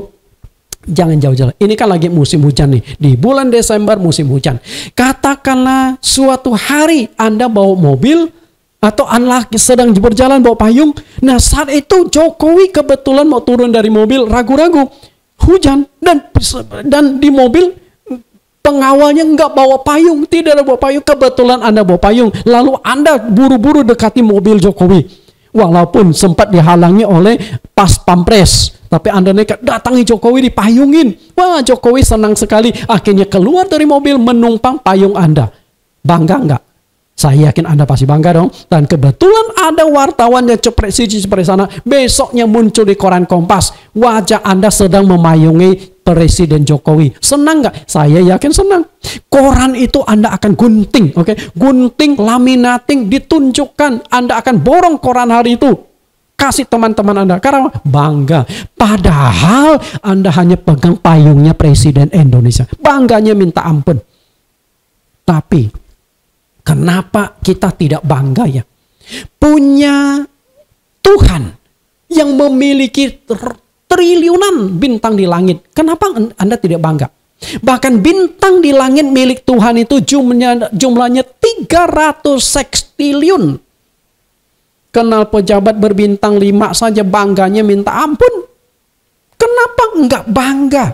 jangan jauh-jauh. Ini kan lagi musim hujan nih. Di bulan Desember musim hujan. Katakanlah suatu hari Anda bawa mobil atau Anda sedang berjalan bawa payung. Nah saat itu Jokowi kebetulan mau turun dari mobil ragu-ragu. Hujan dan di mobil pengawalnya nggak bawa payung, tidak ada bawa payung. Kebetulan Anda bawa payung, lalu Anda buru-buru dekati mobil Jokowi, walaupun sempat dihalangi oleh pas pampres, tapi Anda nekat datangi Jokowi dipayungin. Wah Jokowi senang sekali, akhirnya keluar dari mobil menumpang payung Anda. Bangga nggak? Saya yakin Anda pasti bangga dong. Dan kebetulan ada wartawan yang cepret sana. Besoknya muncul di koran Kompas. Wajah Anda sedang memayungi Presiden Jokowi. Senang nggak? Saya yakin senang. Koran itu Anda akan gunting. Oke? Gunting, laminating, ditunjukkan. Anda akan borong koran hari itu. Kasih teman-teman Anda. Karena bangga. Padahal Anda hanya pegang payungnya Presiden Indonesia. Bangganya minta ampun. Tapi kenapa kita tidak bangga ya? Punya Tuhan yang memiliki triliunan bintang di langit. Kenapa Anda tidak bangga? Bahkan bintang di langit milik Tuhan itu jumlahnya 300 sekstiliun. Kenal pejabat berbintang 5 saja bangganya minta ampun. Kenapa enggak bangga?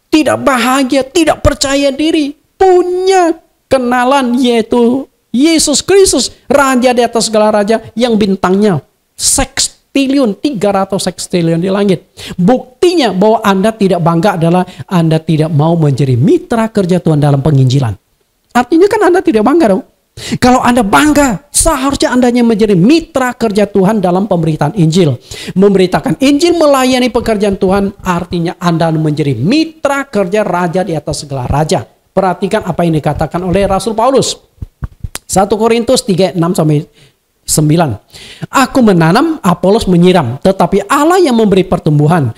Tidak bahagia, tidak percaya diri. Punya kenalan yaitu Yesus Kristus, Raja di atas segala raja yang bintangnya sekstiliun, 300 sekstiliun di langit. Buktinya bahwa Anda tidak bangga adalah Anda tidak mau menjadi mitra kerja Tuhan dalam penginjilan. Artinya kan Anda tidak bangga dong. Kalau Anda bangga, seharusnya Anda menjadi mitra kerja Tuhan dalam pemberitaan Injil. Memberitakan Injil, melayani pekerjaan Tuhan, artinya Anda menjadi mitra kerja Raja di atas segala raja. Perhatikan apa yang dikatakan oleh Rasul Paulus. 1 Korintus 3, 6-9. Aku menanam, Apolos menyiram. Tetapi Allah yang memberi pertumbuhan.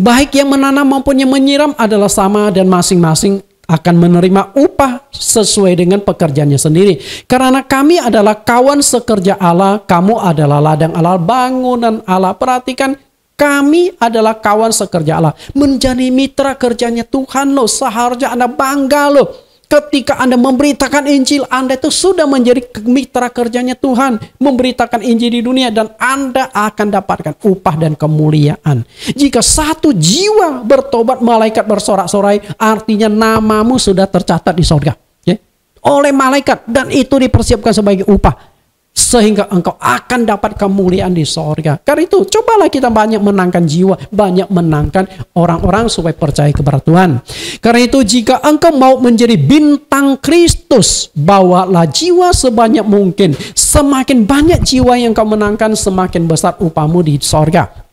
Baik yang menanam maupun yang menyiram adalah sama dan masing-masing akan menerima upah sesuai dengan pekerjaannya sendiri. Karena kami adalah kawan sekerja Allah, kamu adalah ladang Allah, bangunan Allah. Perhatikan, kami adalah kawan sekerja Allah. Menjadi mitra kerjanya Tuhan loh. Seharusnya Anda bangga loh. Ketika Anda memberitakan Injil, Anda itu sudah menjadi mitra kerjanya Tuhan. Memberitakan Injil di dunia dan Anda akan dapatkan upah dan kemuliaan. Jika satu jiwa bertobat, malaikat bersorak-sorai, artinya namamu sudah tercatat di surga. Ya? Oleh malaikat dan itu dipersiapkan sebagai upah. sehingga engkau akan dapat kemuliaan di sorga. Karena itu cobalah kita banyak menangkan jiwa, banyak menangkan orang-orang supaya percaya kepada Tuhan. Karena itu jika engkau mau menjadi bintang Kristus, bawalah jiwa sebanyak mungkin. Semakin banyak jiwa yang kau menangkan, semakin besar upahmu di sorga.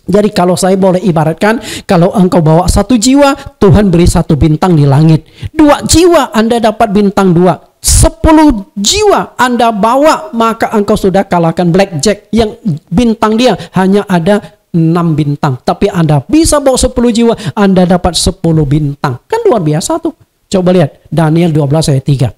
Jadi kalau saya boleh ibaratkan, kalau engkau bawa 1 jiwa, Tuhan beri 1 bintang di langit. 2 jiwa Anda dapat bintang 2. 10 jiwa Anda bawa, maka engkau sudah kalahkan blackjack yang bintang dia hanya ada 6 bintang. Tapi Anda bisa bawa 10 jiwa, Anda dapat 10 bintang. Kan luar biasa tuh. Coba lihat Daniel 12 ayat 3.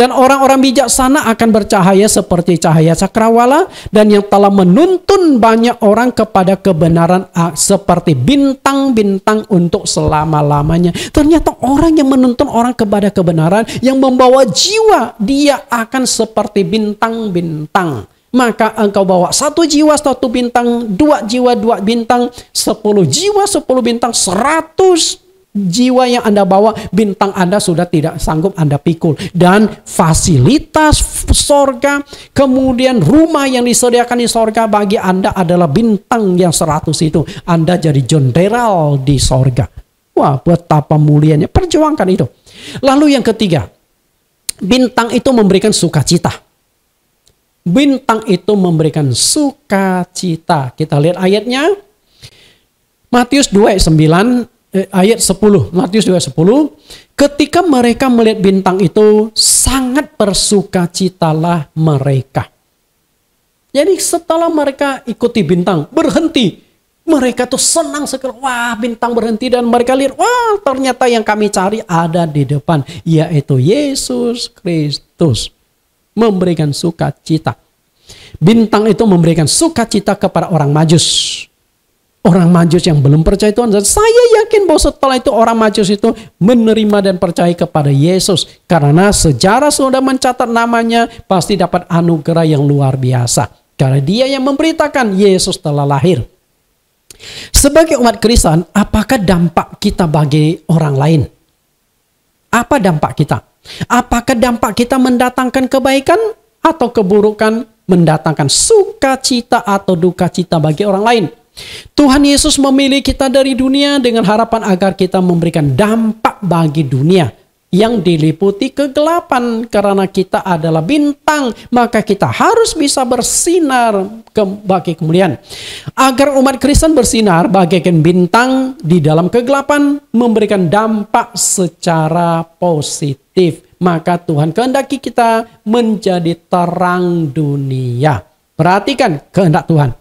Dan orang-orang bijaksana akan bercahaya seperti cahaya cakrawala, dan yang telah menuntun banyak orang kepada kebenaran seperti bintang-bintang untuk selama-lamanya. Ternyata orang yang menuntun orang kepada kebenaran, yang membawa jiwa, dia akan seperti bintang-bintang. Maka engkau bawa 1 jiwa 1 bintang, 2 jiwa 2 bintang, 10 jiwa 10 bintang, 100 jiwa yang Anda bawa, bintang Anda sudah tidak sanggup Anda pikul. Dan fasilitas sorga, kemudian rumah yang disediakan di sorga bagi Anda adalah bintang yang 100 itu. Anda jadi jenderal di sorga. Wah, betapa mulianya. Perjuangkan itu. Lalu yang ketiga, bintang itu memberikan sukacita. Bintang itu memberikan sukacita. Kita lihat ayatnya. Matius 2 ayat 9. Ayat 10, Matius 2:10, ketika mereka melihat bintang itu, sangat bersukacitalah mereka. Jadi setelah mereka ikuti bintang, berhenti. Mereka tuh senang sekali, wah bintang berhenti, dan mereka lihat, wah ternyata yang kami cari ada di depan, yaitu Yesus Kristus. Memberikan sukacita. Bintang itu memberikan sukacita kepada orang Majus. Orang Majus yang belum percaya Tuhan. Dan saya yakin bahwa setelah itu orang Majus itu menerima dan percaya kepada Yesus. Karena sejarah sudah mencatat namanya, pasti dapat anugerah yang luar biasa. Karena dia yang memberitakan Yesus telah lahir. Sebagai umat Kristen, apakah dampak kita bagi orang lain? Apa dampak kita? Apakah dampak kita mendatangkan kebaikan atau keburukan? Mendatangkan sukacita atau duka cita bagi orang lain? Tuhan Yesus memilih kita dari dunia dengan harapan agar kita memberikan dampak bagi dunia yang diliputi kegelapan. Karena kita adalah bintang, maka kita harus bisa bersinar bagi kemuliaan. Agar umat Kristen bersinar bagaikan bintang di dalam kegelapan, memberikan dampak secara positif, maka Tuhan kehendaki kita menjadi terang dunia. Perhatikan kehendak Tuhan.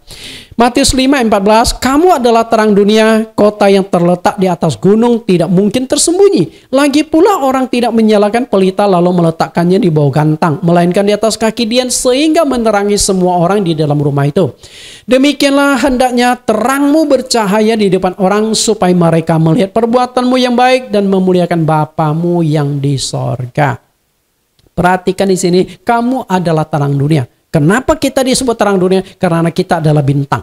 Matius 5:14, kamu adalah terang dunia, kota yang terletak di atas gunung tidak mungkin tersembunyi. Lagi pula orang tidak menyalakan pelita lalu meletakkannya di bawah gantang, melainkan di atas kaki dian sehingga menerangi semua orang di dalam rumah itu. Demikianlah hendaknya terangmu bercahaya di depan orang supaya mereka melihat perbuatanmu yang baik dan memuliakan Bapamu yang di sorga. Perhatikan di sini, kamu adalah terang dunia. Kenapa kita disebut terang dunia? Karena kita adalah bintang.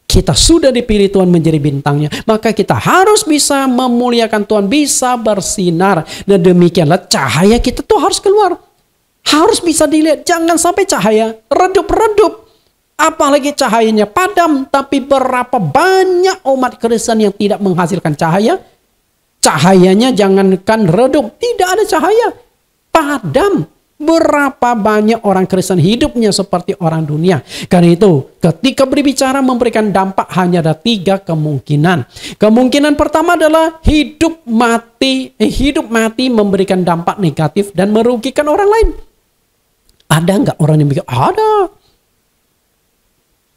Kita sudah dipilih Tuhan menjadi bintangnya. Maka kita harus bisa memuliakan Tuhan, bisa bersinar. Dan demikianlah cahaya kita tuh harus keluar. Harus bisa dilihat. Jangan sampai cahaya redup-redup. Apalagi cahayanya padam. Tapi berapa banyak umat Kristen yang tidak menghasilkan cahaya. Cahayanya jangankan redup. Tidak ada cahaya. Padam. Berapa banyak orang Kristen hidupnya seperti orang dunia. Karena itu ketika berbicara memberikan dampak hanya ada 3 kemungkinan. Kemungkinan pertama adalah hidup mati memberikan dampak negatif dan merugikan orang lain. Ada nggak orang yang bilang? Ada.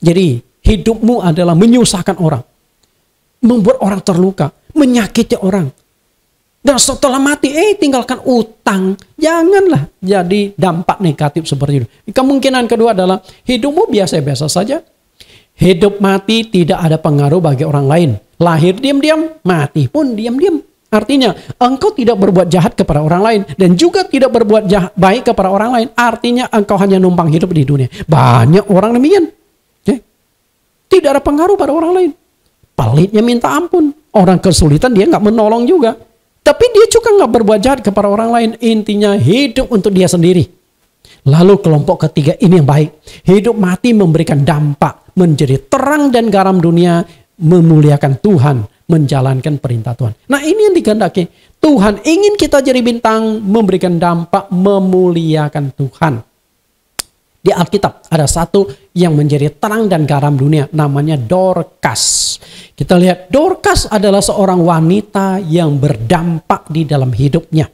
Jadi hidupmu adalah menyusahkan orang. Membuat orang terluka. Menyakiti orang. Dan setelah mati, tinggalkan utang. Janganlah jadi dampak negatif seperti itu. Kemungkinan kedua adalah hidupmu biasa-biasa saja. Hidup mati tidak ada pengaruh bagi orang lain. Lahir diam-diam, mati pun diam-diam. Artinya, engkau tidak berbuat jahat kepada orang lain. Dan juga tidak berbuat baik kepada orang lain. Artinya, engkau hanya numpang hidup di dunia. Banyak orang demikian. Tidak ada pengaruh pada orang lain. Pelitnya minta ampun. Orang kesulitan dia nggak menolong juga. Tapi dia juga nggak berbuat jahat kepada orang lain. Intinya hidup untuk dia sendiri. Lalu kelompok ketiga ini yang baik. Hidup mati memberikan dampak, menjadi terang dan garam dunia, memuliakan Tuhan, menjalankan perintah Tuhan. Nah, ini yang digandaki. Tuhan ingin kita jadi bintang, memberikan dampak, memuliakan Tuhan. Di Alkitab ada satu yang menjadi terang dan garam dunia, namanya Dorcas. Kita lihat, Dorcas adalah seorang wanita yang berdampak di dalam hidupnya.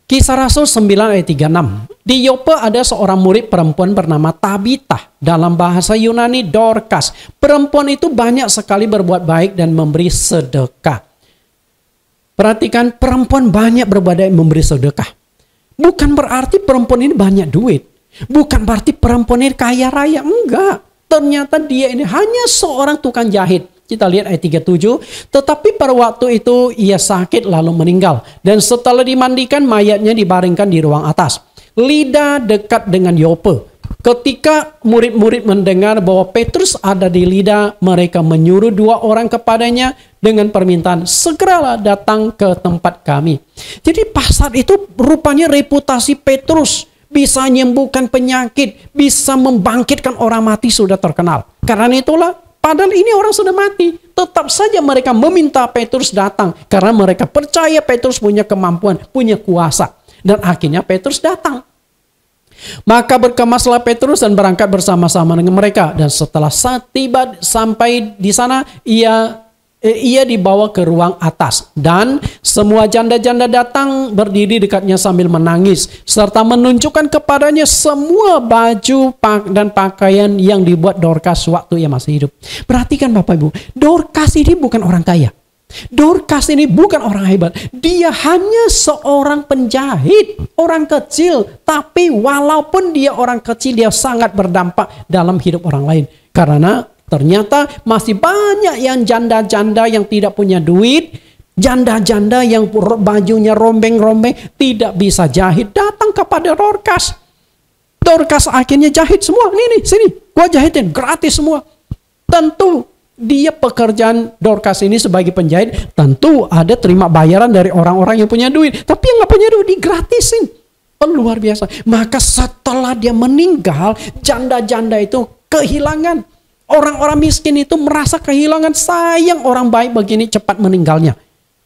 Kisah Rasul 9 ayat 36. Di Yope ada seorang murid perempuan bernama Tabita. Dalam bahasa Yunani Dorcas. Perempuan itu banyak sekali berbuat baik dan memberi sedekah. Perhatikan, perempuan banyak berbuat baik memberi sedekah. Bukan berarti perempuan ini banyak duit. Bukan berarti perempuan ini kaya raya. Enggak. Ternyata dia ini hanya seorang tukang jahit. Kita lihat ayat 37. Tetapi pada waktu itu ia sakit lalu meninggal. Dan setelah dimandikan mayatnya dibaringkan di ruang atas. Lida dekat dengan Yope. Ketika murid-murid mendengar bahwa Petrus ada di Lida, mereka menyuruh 2 orang kepadanya dengan permintaan, segeralah datang ke tempat kami. Jadi pas saat itu rupanya reputasi Petrus bisa menyembuhkan penyakit, bisa membangkitkan orang mati sudah terkenal. Karena itulah, padahal ini orang sudah mati, tetap saja mereka meminta Petrus datang. Karena mereka percaya Petrus punya kemampuan, punya kuasa. Dan akhirnya Petrus datang. Maka berkemaslah Petrus dan berangkat bersama-sama dengan mereka. Dan setelah tiba sampai di sana, ia dibawa ke ruang atas. Dan semua janda-janda datang berdiri dekatnya sambil menangis. Serta menunjukkan kepadanya semua baju dan pakaian yang dibuat Dorcas waktu ia masih hidup. Perhatikan Bapak Ibu, Dorcas ini bukan orang kaya. Dorcas ini bukan orang hebat. Dia hanya seorang penjahit, orang kecil. Tapi walaupun dia orang kecil, dia sangat berdampak dalam hidup orang lain. Karena ternyata masih banyak yang janda-janda yang tidak punya duit, janda-janda yang bajunya rombeng-rombeng, tidak bisa jahit, datang kepada Dorcas. Dorcas akhirnya jahit semua. Nih, sini, gua jahitin, gratis semua. Tentu dia pekerjaan Dorcas ini sebagai penjahit, tentu ada terima bayaran dari orang-orang yang punya duit. Tapi yang gak punya duit digratisin. Luar biasa. Maka setelah dia meninggal, janda-janda itu kehilangan. Orang-orang miskin itu merasa kehilangan, sayang orang baik begini cepat meninggalnya.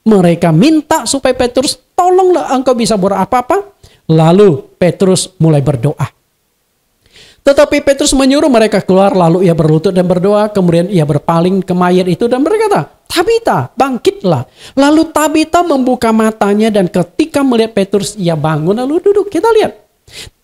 Mereka minta supaya Petrus, tolonglah engkau bisa buat apa-apa. Lalu Petrus mulai berdoa. Tetapi Petrus menyuruh mereka keluar, lalu ia berlutut dan berdoa. Kemudian ia berpaling ke mayat itu dan berkata, Tabita, bangkitlah. Lalu Tabita membuka matanya dan ketika melihat Petrus, ia bangun lalu duduk. Kita lihat.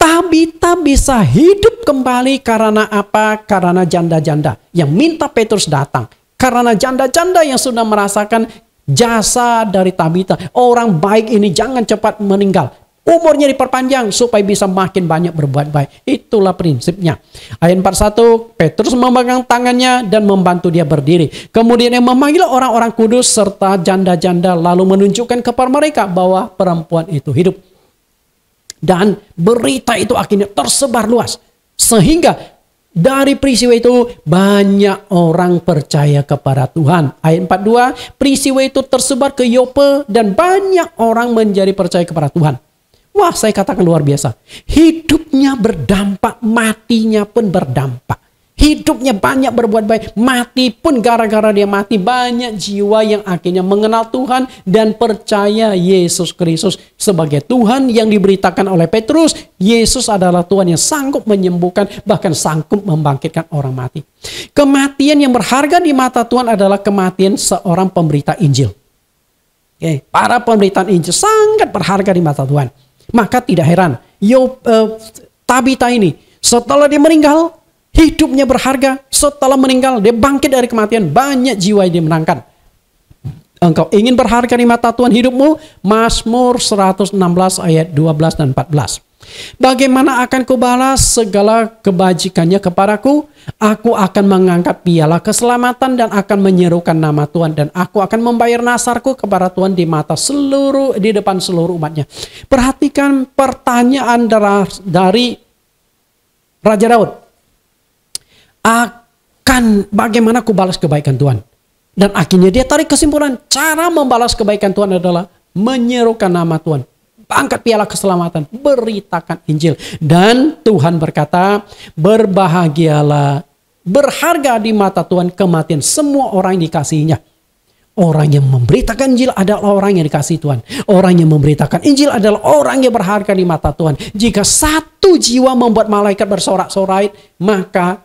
Tabita bisa hidup kembali karena apa? Karena janda-janda yang minta Petrus datang. Karena janda-janda yang sudah merasakan jasa dari Tabita. Orang baik ini jangan cepat meninggal. Umurnya diperpanjang supaya bisa makin banyak berbuat baik. Itulah prinsipnya. Ayat 41, Petrus memegang tangannya dan membantu dia berdiri. Kemudian dia memanggil orang-orang kudus serta janda-janda lalu menunjukkan kepada mereka bahwa perempuan itu hidup. Dan berita itu akhirnya tersebar luas. Sehingga dari peristiwa itu banyak orang percaya kepada Tuhan. Ayat 42, peristiwa itu tersebar ke Yope dan banyak orang menjadi percaya kepada Tuhan. Wah, saya katakan luar biasa. Hidupnya berdampak, matinya pun berdampak. Hidupnya banyak berbuat baik, mati pun gara-gara dia mati. Banyak jiwa yang akhirnya mengenal Tuhan dan percaya Yesus Kristus sebagai Tuhan yang diberitakan oleh Petrus. Yesus adalah Tuhan yang sanggup menyembuhkan, bahkan sanggup membangkitkan orang mati. Kematian yang berharga di mata Tuhan adalah kematian seorang pemberita Injil. Para pemberitaan Injil sangat berharga di mata Tuhan. Maka tidak heran, Tabita ini setelah dia meninggal, hidupnya berharga. Setelah meninggal, dia bangkit dari kematian. Banyak jiwa yang dimenangkan. Engkau ingin berharga di mata Tuhan hidupmu? Mazmur 116 ayat 12 dan 14. Bagaimana akan kubalas segala kebajikannya kepadaku? Aku akan mengangkat piala keselamatan dan akan menyerukan nama Tuhan. Dan aku akan membayar nasarku kepada Tuhan di depan seluruh umatnya. Perhatikan pertanyaan dari Raja Daud. Bagaimana aku balas kebaikan Tuhan? Dan akhirnya dia tarik kesimpulan. Cara membalas kebaikan Tuhan adalah menyerukan nama Tuhan. angkat piala keselamatan, beritakan Injil. Dan Tuhan berkata, berbahagialah, berharga di mata Tuhan kematian semua orang yang dikasihinya. Orang yang memberitakan Injil adalah orang yang dikasihi Tuhan. Orang yang memberitakan Injil adalah orang yang berharga di mata Tuhan. Jika satu jiwa membuat malaikat bersorak-sorai, maka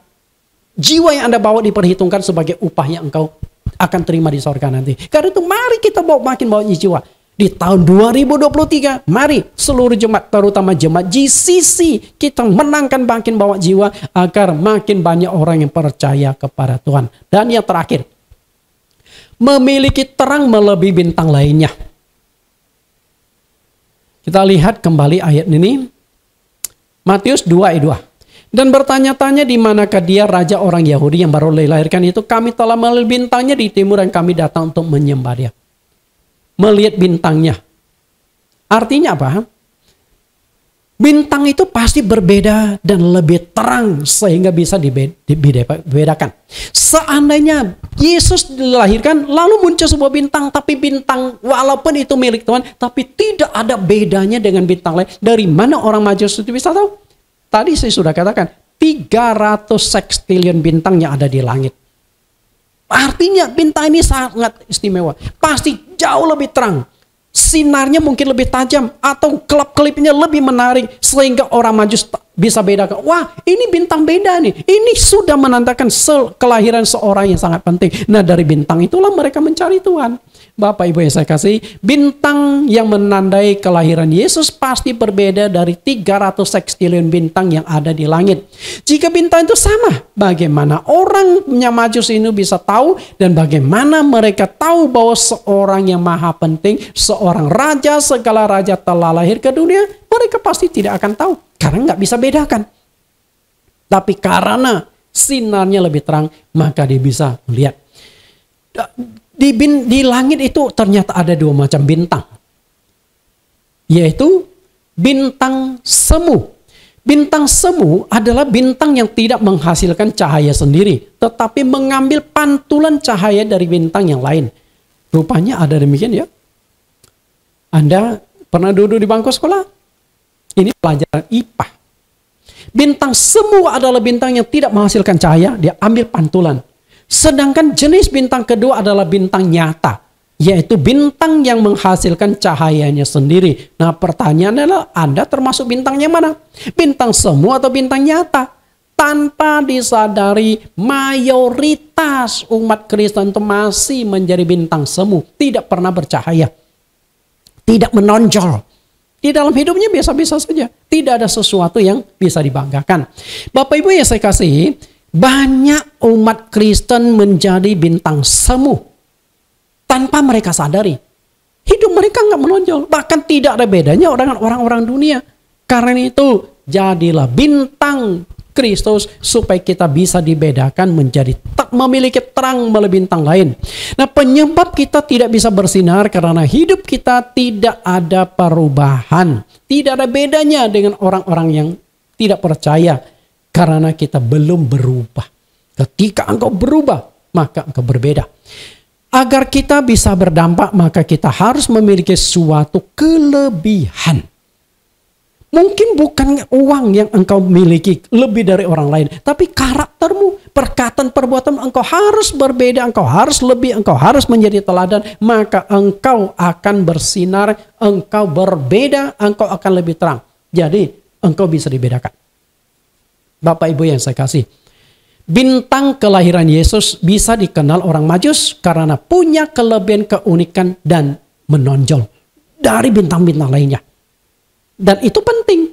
jiwa yang Anda bawa diperhitungkan sebagai upah yang engkau akan terima di surga nanti. Karena itu mari kita makin bawa jiwa. Di tahun 2023, mari seluruh jemaat, terutama jemaat GCC, kita menangkan makin bawa jiwa agar makin banyak orang yang percaya kepada Tuhan. Dan yang terakhir, memiliki terang melebihi bintang lainnya. Kita lihat kembali ayat ini. Matius 2 ayat 2. Dan bertanya-tanya di manakah dia raja orang Yahudi yang baru dilahirkan itu. Kami telah melihat bintangnya di timur dan kami datang untuk menyembah dia. Melihat bintangnya. Artinya apa? Bintang itu pasti berbeda dan lebih terang sehingga bisa dibedakan. Seandainya Yesus dilahirkan lalu muncul sebuah bintang, tapi bintang walaupun itu milik Tuhan, tapi tidak ada bedanya dengan bintang lain. Dari mana orang Majus itu bisa tahu? Tadi saya sudah katakan 300 sekstilion bintang yang ada di langit. Artinya bintang ini sangat istimewa. Pasti jauh lebih terang. Sinarnya mungkin lebih tajam atau kelap-kelipnya lebih menarik sehingga orang Majus bisa bedakan. Wah, ini bintang beda nih. Ini sudah menandakan kelahiran seorang yang sangat penting. Nah, dari bintang itulah mereka mencari Tuhan. Bapak Ibu yang saya kasih, bintang yang menandai kelahiran Yesus pasti berbeda dari 300 sekstilion bintang yang ada di langit. Jika bintang itu sama, bagaimana orangnya Majus ini bisa tahu dan bagaimana mereka tahu bahwa seorang yang maha penting, seorang raja, segala raja telah lahir ke dunia, mereka pasti tidak akan tahu karena nggak bisa bedakan. Tapi karena sinarnya lebih terang, maka dia bisa melihat. Di langit itu ternyata ada dua macam bintang. Yaitu bintang semu. Bintang semu adalah bintang yang tidak menghasilkan cahaya sendiri, tetapi mengambil pantulan cahaya dari bintang yang lain. Rupanya ada demikian ya. Anda pernah duduk di bangku sekolah? Ini pelajaran IPA. Bintang semu adalah bintang yang tidak menghasilkan cahaya, dia ambil pantulan. Sedangkan jenis bintang kedua adalah bintang nyata, yaitu bintang yang menghasilkan cahayanya sendiri. Nah, pertanyaannya adalah Anda termasuk bintangnya mana? Bintang semu atau bintang nyata? Tanpa disadari, mayoritas umat Kristen itu masih menjadi bintang semu, tidak pernah bercahaya, tidak menonjol. Di dalam hidupnya biasa-biasa saja, tidak ada sesuatu yang bisa dibanggakan. Bapak Ibu yang saya kasih, banyak umat Kristen menjadi bintang semu tanpa mereka sadari. Hidup mereka nggak menonjol, bahkan tidak ada bedanya orang-orang dunia. Karena itu jadilah bintang Kristus supaya kita bisa dibedakan menjadi memiliki terang melebihi bintang lain. Nah, penyebab kita tidak bisa bersinar karena hidup kita tidak ada perubahan, tidak ada bedanya dengan orang-orang yang tidak percaya. Karena kita belum berubah. Ketika engkau berubah, maka engkau berbeda. Agar kita bisa berdampak, maka kita harus memiliki suatu kelebihan. Mungkin bukan uang yang engkau miliki lebih dari orang lain, tapi karaktermu, perkataan, perbuatan engkau harus berbeda, engkau harus lebih, engkau harus menjadi teladan, maka engkau akan bersinar, engkau berbeda, engkau akan lebih terang. Jadi engkau bisa dibedakan. Bapak Ibu yang saya kasih, bintang kelahiran Yesus bisa dikenal orang Majus karena punya kelebihan, keunikan, dan menonjol dari bintang-bintang lainnya. Dan itu penting.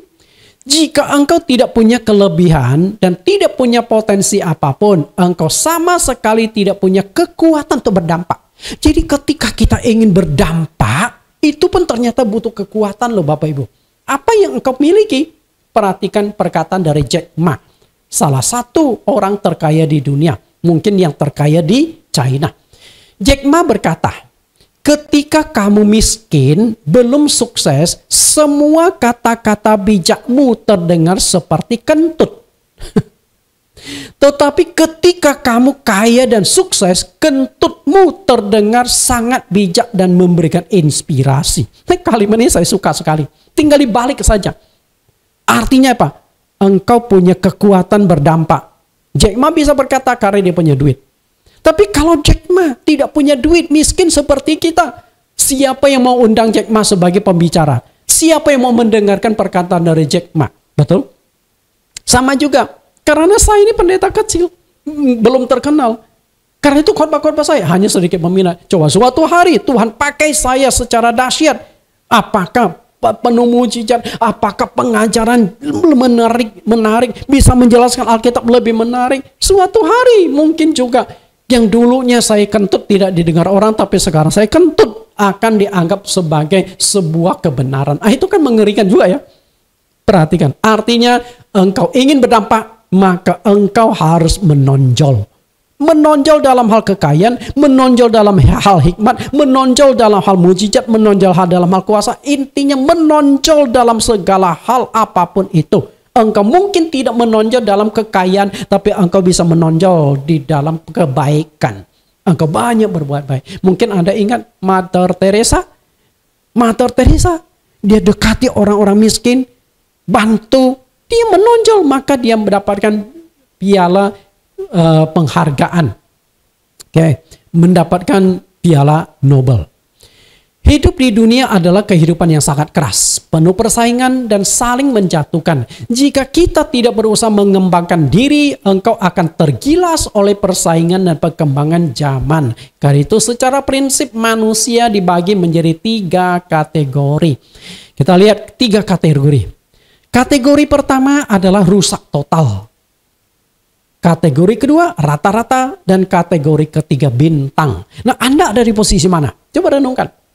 Jika engkau tidak punya kelebihan dan tidak punya potensi apapun, engkau sama sekali tidak punya kekuatan untuk berdampak. Jadi ketika kita ingin berdampak, itu pun ternyata butuh kekuatan loh Bapak Ibu. Apa yang engkau miliki? Perhatikan perkataan dari Jack Ma, salah satu orang terkaya di dunia, mungkin yang terkaya di China. Jack Ma berkata, ketika kamu miskin, belum sukses, semua kata-kata bijakmu terdengar seperti kentut. Tetapi ketika kamu kaya dan sukses, kentutmu terdengar sangat bijak dan memberikan inspirasi. Nah, kalimat ini saya suka sekali. Tinggal dibalik saja. Artinya apa? Engkau punya kekuatan berdampak. Jack Ma bisa berkata karena dia punya duit. Tapi kalau Jack Ma tidak punya duit, miskin seperti kita, siapa yang mau undang Jack Ma sebagai pembicara? Siapa yang mau mendengarkan perkataan dari Jack Ma? Betul? Sama juga. Karena saya ini pendeta kecil, belum terkenal. Karena itu khotbah-khotbah saya hanya sedikit meminat. Coba suatu hari Tuhan pakai saya secara dahsyat. Apakah penuh mujizat? Apakah pengajaran menarik, bisa menjelaskan Alkitab lebih menarik? Suatu hari mungkin juga yang dulunya saya kentut tidak didengar orang, tapi sekarang saya kentut akan dianggap sebagai sebuah kebenaran. Itu kan mengerikan juga ya. Perhatikan, artinya engkau ingin berdampak, maka engkau harus menonjol. Menonjol dalam hal kekayaan, menonjol dalam hal hikmat, menonjol dalam hal mujizat, menonjol dalam hal kuasa. Intinya menonjol dalam segala hal apapun itu. Engkau mungkin tidak menonjol dalam kekayaan, tapi engkau bisa menonjol di dalam kebaikan. Engkau banyak berbuat baik. Mungkin Anda ingat Mother Teresa? Mother Teresa, dia dekati orang-orang miskin, bantu. Dia menonjol, maka dia mendapatkan piala penghargaan. Mendapatkan piala Nobel. Hidup di dunia adalah kehidupan yang sangat keras, penuh persaingan dan saling menjatuhkan. Jika kita tidak berusaha mengembangkan diri, engkau akan tergilas oleh persaingan dan perkembangan zaman. Karena itu secara prinsip manusia dibagi menjadi 3 kategori. Kita lihat 3 kategori. Kategori pertama adalah rusak total. Kategori kedua rata-rata, dan kategori ketiga bintang. Nah, Anda ada di posisi mana? Coba renungkan.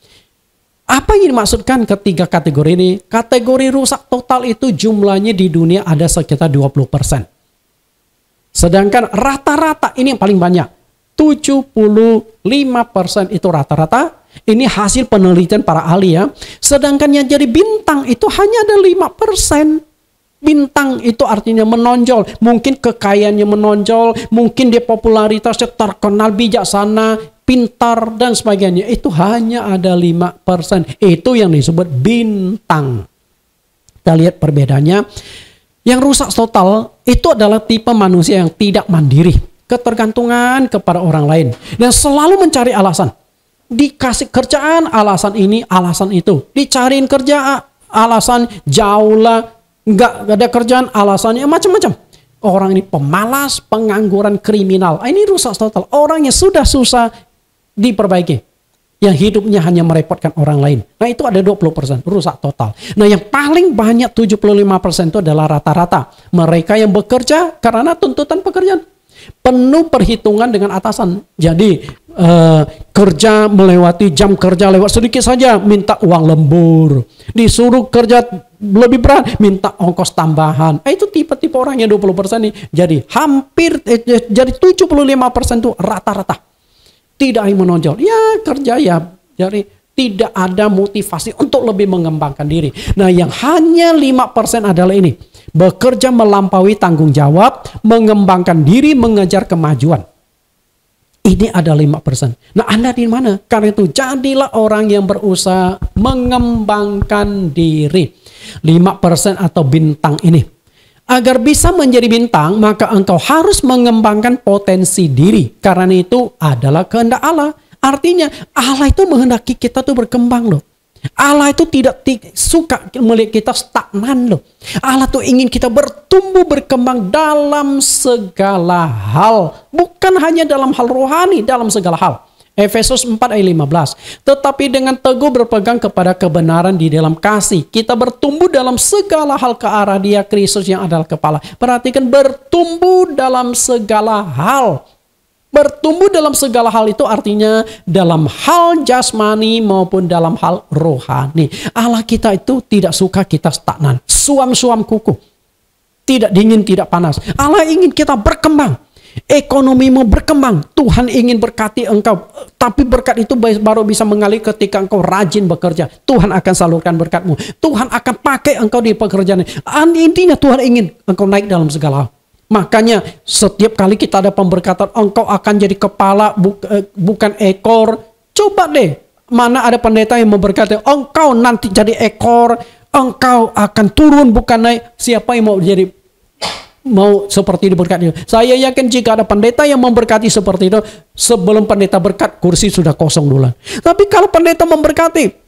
Apa yang dimaksudkan ketiga kategori ini? Kategori rusak total itu jumlahnya di dunia ada sekitar 20%. Sedangkan rata-rata ini yang paling banyak. 75% itu rata-rata. Ini hasil penelitian para ahli ya. Sedangkan yang jadi bintang itu hanya ada 5%. Bintang itu artinya menonjol. Mungkin kekayaannya menonjol. Mungkin dia popularitasnya terkenal, bijaksana, pintar, dan sebagainya. Itu hanya ada 5%. Itu yang disebut bintang. Kita lihat perbedaannya. Yang rusak total itu adalah tipe manusia yang tidak mandiri. Ketergantungan kepada orang lain. Dan selalu mencari alasan. Dikasih kerjaan, alasan ini, alasan itu. Dicariin kerja, alasan jauh lah. Nggak ada kerjaan, alasannya macam-macam. Orang ini pemalas, pengangguran, kriminal. Ini rusak total. Orang yang sudah susah diperbaiki. Yang hidupnya hanya merepotkan orang lain. Nah, itu ada 20%, rusak total. Nah, yang paling banyak 75% itu adalah rata-rata. Mereka yang bekerja karena tuntutan pekerjaan. Penuh perhitungan dengan atasan. Jadi kerja melewati jam kerja lewat sedikit saja minta uang lembur. Disuruh kerja lebih berat minta ongkos tambahan. Itu tipe-tipe orang yang 20% ini. Jadi hampir jadi 75% itu rata-rata. Tidak yang menonjol. Ya kerja ya. Jadi tidak ada motivasi untuk lebih mengembangkan diri. Nah, yang hanya 5% adalah ini. Bekerja melampaui tanggung jawab, mengembangkan diri, mengejar kemajuan. Ini ada 5%. Nah, Anda di mana? Karena itu jadilah orang yang berusaha mengembangkan diri. 5% atau bintang ini. Agar bisa menjadi bintang, maka engkau harus mengembangkan potensi diri. Karena itu adalah kehendak Allah. Artinya Allah itu menghendaki kita tuh berkembang loh. Allah itu tidak suka melihat kita stagnan loh. Allah tuh ingin kita bertumbuh berkembang dalam segala hal. Bukan hanya dalam hal rohani, dalam segala hal. Efesus 4 ayat 15. Tetapi dengan teguh berpegang kepada kebenaran di dalam kasih. Kita bertumbuh dalam segala hal ke arah Dia Kristus yang adalah kepala. Perhatikan, bertumbuh dalam segala hal. Bertumbuh dalam segala hal itu artinya dalam hal jasmani maupun dalam hal rohani. Allah kita itu tidak suka kita stagnan. Suam-suam kuku. Tidak dingin, tidak panas. Allah ingin kita berkembang. Ekonomimu berkembang. Tuhan ingin berkati engkau. Tapi berkat itu baru bisa mengalir ketika engkau rajin bekerja. Tuhan akan salurkan berkatmu. Tuhan akan pakai engkau di pekerjaan. Intinya Tuhan ingin engkau naik dalam segala hal. Makanya setiap kali kita ada pemberkatan, engkau akan jadi kepala bukan ekor. Coba deh, mana ada pendeta yang memberkati, engkau nanti jadi ekor, engkau akan turun bukan naik. Siapa yang mau seperti diberkati? Saya yakin jika ada pendeta yang memberkati seperti itu, sebelum pendeta berkat, kursi sudah kosong duluan. Tapi kalau pendeta memberkati,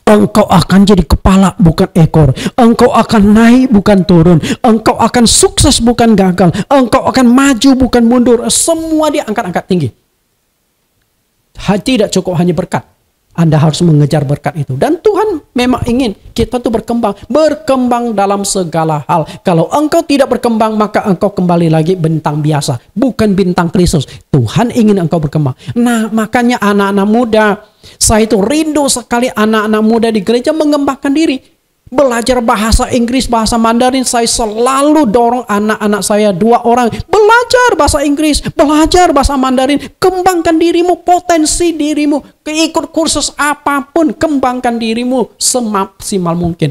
engkau akan jadi kepala bukan ekor. Engkau akan naik bukan turun. Engkau akan sukses bukan gagal. Engkau akan maju bukan mundur. Semua dia angkat-angkat tinggi. Tidak cukup hanya berkat. Anda harus mengejar berkat itu. Dan Tuhan memang ingin kita tuh berkembang. Berkembang dalam segala hal. Kalau engkau tidak berkembang, maka engkau kembali lagi bintang biasa. Bukan bintang Kristus. Tuhan ingin engkau berkembang. Nah, makanya anak-anak muda, saya itu rindu sekali anak-anak muda di gereja mengembangkan diri. Belajar bahasa Inggris, bahasa Mandarin. Saya selalu dorong anak-anak saya 2 orang. Belajar bahasa Inggris, belajar bahasa Mandarin. Kembangkan dirimu, potensi dirimu. Ikut kursus apapun, kembangkan dirimu semaksimal mungkin.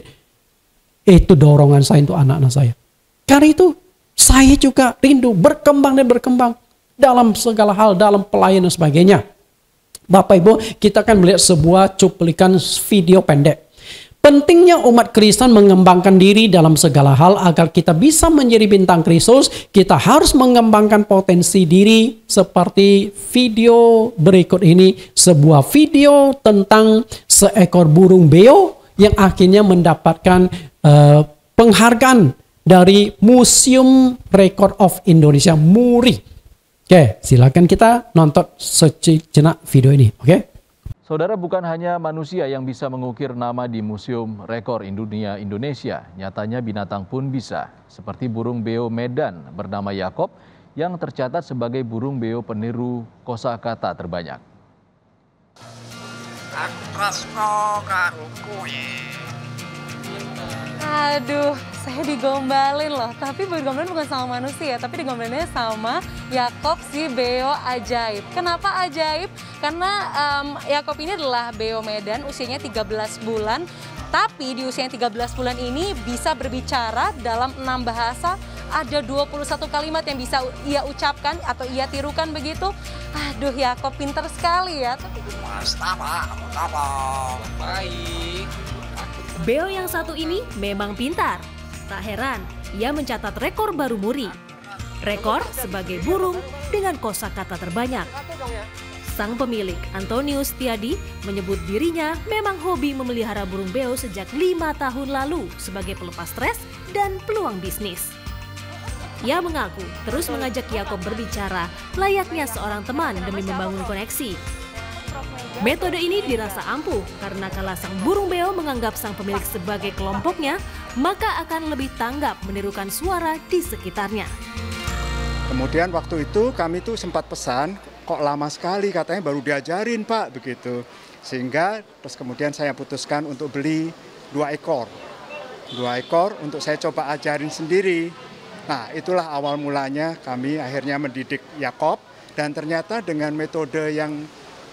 Itu dorongan saya untuk anak-anak saya. Karena itu saya juga rindu berkembang dan berkembang dalam segala hal, dalam pelayanan dan sebagainya. Bapak Ibu, kita akan melihat sebuah cuplikan video pendek. Pentingnya umat Kristen mengembangkan diri dalam segala hal agar kita bisa menjadi bintang Kristus. Kita harus mengembangkan potensi diri seperti video berikut ini. Sebuah video tentang seekor burung beo yang akhirnya mendapatkan penghargaan dari Museum Record of Indonesia, MURI. Oke, silakan kita nonton sejenak video ini. Oke. Saudara, bukan hanya manusia yang bisa mengukir nama di Museum Rekor Dunia Indonesia, nyatanya binatang pun bisa. Seperti burung beo Medan bernama Yakob yang tercatat sebagai burung beo peniru kosakata terbanyak. Aduh, saya digombalin loh. Tapi digombalin bukan sama manusia, tapi digombalinnya sama Yakob si beo ajaib. Kenapa ajaib? Karena Yakob ini adalah beo Medan, usianya 13 bulan. Tapi di usia 13 bulan ini bisa berbicara dalam 6 bahasa. Ada 21 kalimat yang bisa ia ucapkan atau ia tirukan begitu. Aduh, Yakob pintar sekali ya. Baik. Beo yang satu ini memang pintar. Tak heran, ia mencatat rekor baru MURI. Rekor sebagai burung dengan kosakata terbanyak. Sang pemilik, Antonius Tiadi, menyebut dirinya memang hobi memelihara burung beo sejak 5 tahun lalu sebagai pelepas stres dan peluang bisnis. Ia mengaku terus mengajak Yakob berbicara layaknya seorang teman demi membangun koneksi. Metode ini dirasa ampuh karena kala sang burung beo menganggap sang pemilik sebagai kelompoknya, maka akan lebih tanggap menirukan suara di sekitarnya. Kemudian waktu itu kami tuh sempat pesan, kok lama sekali katanya baru diajarin Pak, begitu. Sehingga terus kemudian saya putuskan untuk beli 2 ekor. 2 ekor untuk saya coba ajarin sendiri. Nah, itulah awal mulanya kami akhirnya mendidik Yakob, dan ternyata dengan metode yang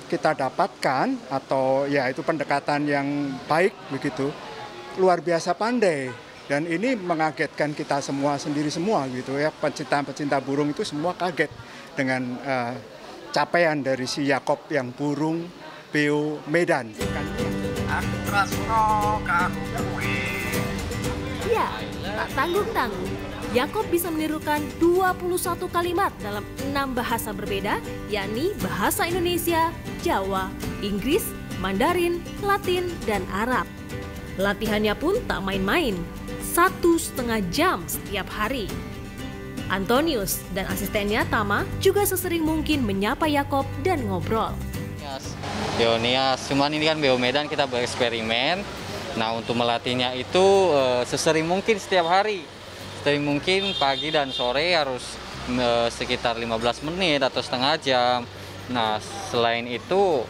kita dapatkan atau ya itu pendekatan yang baik begitu, luar biasa pandai, dan ini mengagetkan kita semua sendiri semua gitu ya. Pecinta burung itu semua kaget dengan capaian dari si Yakob yang burung beo Medan. Ya, tak tanggung-tanggung. Yakob bisa menirukan 21 kalimat dalam 6 bahasa berbeda, yakni bahasa Indonesia, Jawa, Inggris, Mandarin, Latin, dan Arab. Latihannya pun tak main-main, 1,5 jam setiap hari. Antonius dan asistennya Tama juga sesering mungkin menyapa Yakob dan ngobrol. Beonias, cuman ini kan beo Medan, kita bereksperimen. Nah, untuk melatihnya itu sesering mungkin setiap hari. Sering mungkin pagi dan sore harus sekitar 15 menit atau setengah jam. Nah, selain itu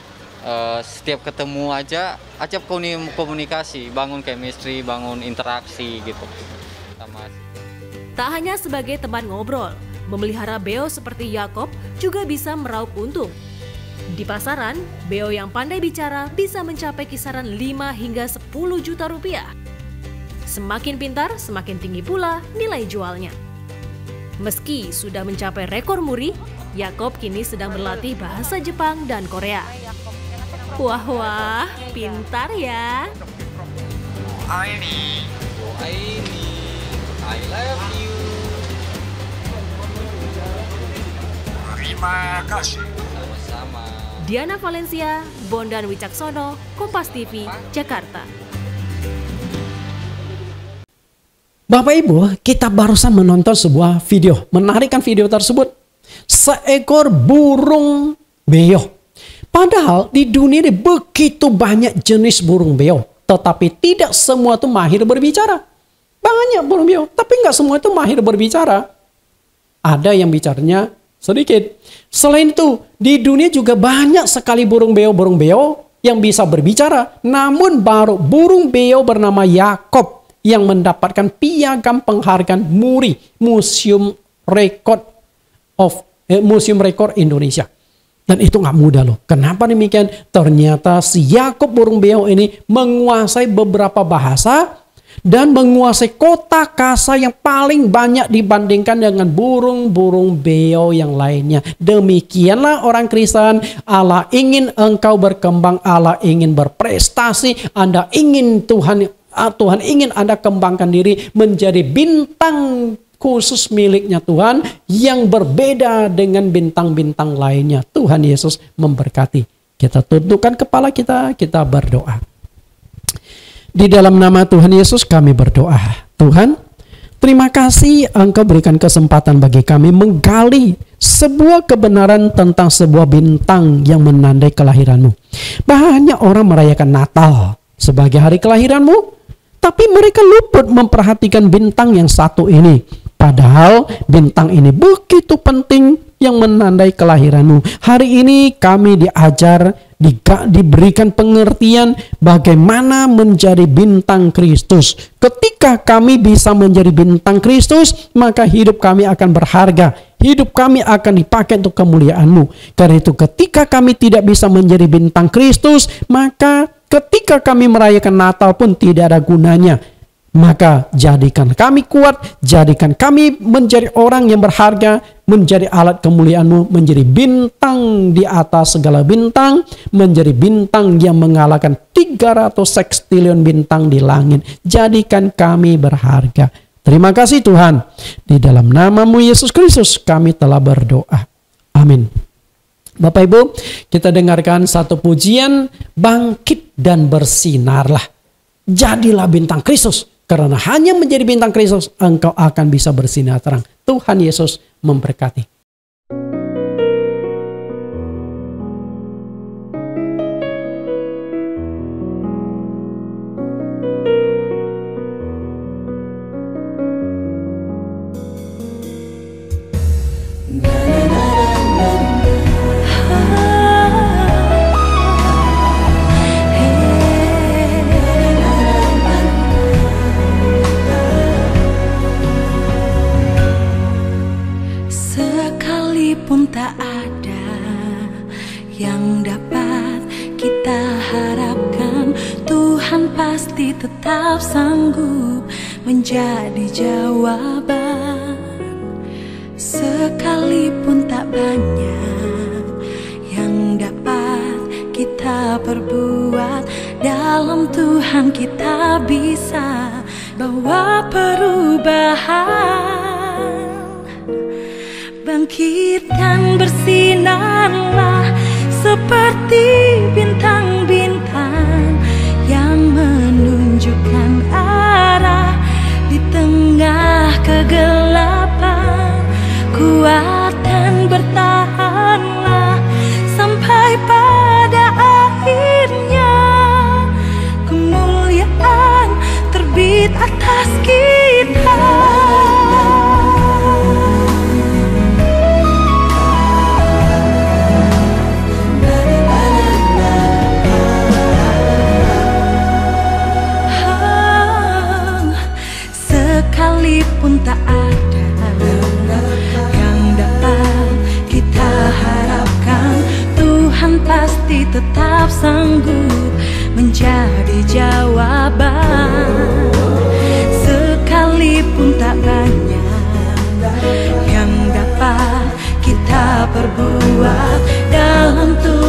setiap ketemu aja ajak komunikasi, bangun chemistry, bangun interaksi gitu. Tak hanya sebagai teman ngobrol, memelihara beo seperti Yakob juga bisa meraup untung. Di pasaran, beo yang pandai bicara bisa mencapai kisaran 5 hingga 10 juta rupiah. Semakin pintar, semakin tinggi pula nilai jualnya. Meski sudah mencapai rekor muri, Yakob kini sedang berlatih bahasa Jepang dan Korea. Wah, pintar ya. Aini, I love you. Terima kasih. Sama-sama. Diana Valencia, Bondan Wicaksono, Kompas TV, Jakarta. Bapak Ibu, kita barusan menonton sebuah video. Menarikkan video tersebut. Seekor burung beo. Padahal di dunia ini begitu banyak jenis burung beo. Tetapi tidak semua itu mahir berbicara. Banyak burung beo, tapi nggak semua itu mahir berbicara. Ada yang bicaranya sedikit. Selain itu, di dunia juga banyak sekali burung beo yang bisa berbicara. Namun baru burung beo bernama Yakob yang mendapatkan piagam penghargaan MURI, Museum Rekor Indonesia. Dan itu nggak mudah loh. Kenapa demikian? Ternyata si Yakob burung beo ini menguasai beberapa bahasa dan menguasai kotakasa yang paling banyak dibandingkan dengan burung-burung beo yang lainnya. Demikianlah orang Kristen. Allah ingin engkau berkembang, Allah ingin berprestasi, Anda ingin Tuhan ingin Anda kembangkan diri menjadi bintang khusus miliknya Tuhan yang berbeda dengan bintang-bintang lainnya. Tuhan Yesus memberkati. Kita tundukkan kepala kita berdoa. Di dalam nama Tuhan Yesus kami berdoa. Tuhan, terima kasih Engkau berikan kesempatan bagi kami menggali sebuah kebenaran tentang sebuah bintang yang menandai kelahiran-Mu. Banyak orang merayakan Natal sebagai hari kelahiran-Mu, tapi mereka luput memperhatikan bintang yang satu ini. Padahal bintang ini begitu penting yang menandai kelahiran-Mu. Hari ini kami diajar, diberikan pengertian bagaimana menjadi bintang Kristus. Ketika kami bisa menjadi bintang Kristus, maka hidup kami akan berharga. Hidup kami akan dipakai untuk kemuliaan-Mu. Karena itu ketika kami tidak bisa menjadi bintang Kristus, maka ketika kami merayakan Natal pun tidak ada gunanya. Maka jadikan kami kuat, jadikan kami menjadi orang yang berharga, menjadi alat kemuliaan-Mu, menjadi bintang di atas segala bintang, menjadi bintang yang mengalahkan 300 sekstilion bintang di langit. Jadikan kami berharga. Terima kasih Tuhan. Di dalam nama-Mu Yesus Kristus kami telah berdoa. Amin. Bapak Ibu, kita dengarkan satu pujian, bangkit dan bersinarlah. Jadilah bintang Kristus. Karena hanya menjadi bintang Kristus, engkau akan bisa bersinar terang. Tuhan Yesus memberkati. Sekalipun tak ada yang dapat kita harapkan, Tuhan pasti tetap sanggup menjadi jawaban. Sekalipun tak banyak yang dapat kita perbuat, dalam Tuhan kita bisa bawa perubahan. Bangkit dan bersinarlah seperti bintang-bintang yang menunjukkan arah di tengah kegelapan. Kuat dan bertahanlah sampai pada akhirnya. Kemuliaan terbit atas kita. Sekalipun tak ada yang dapat kita harapkan, Tuhan pasti tetap sanggup menjadi jawaban. Sekalipun tak banyak perbuat dalam tubuh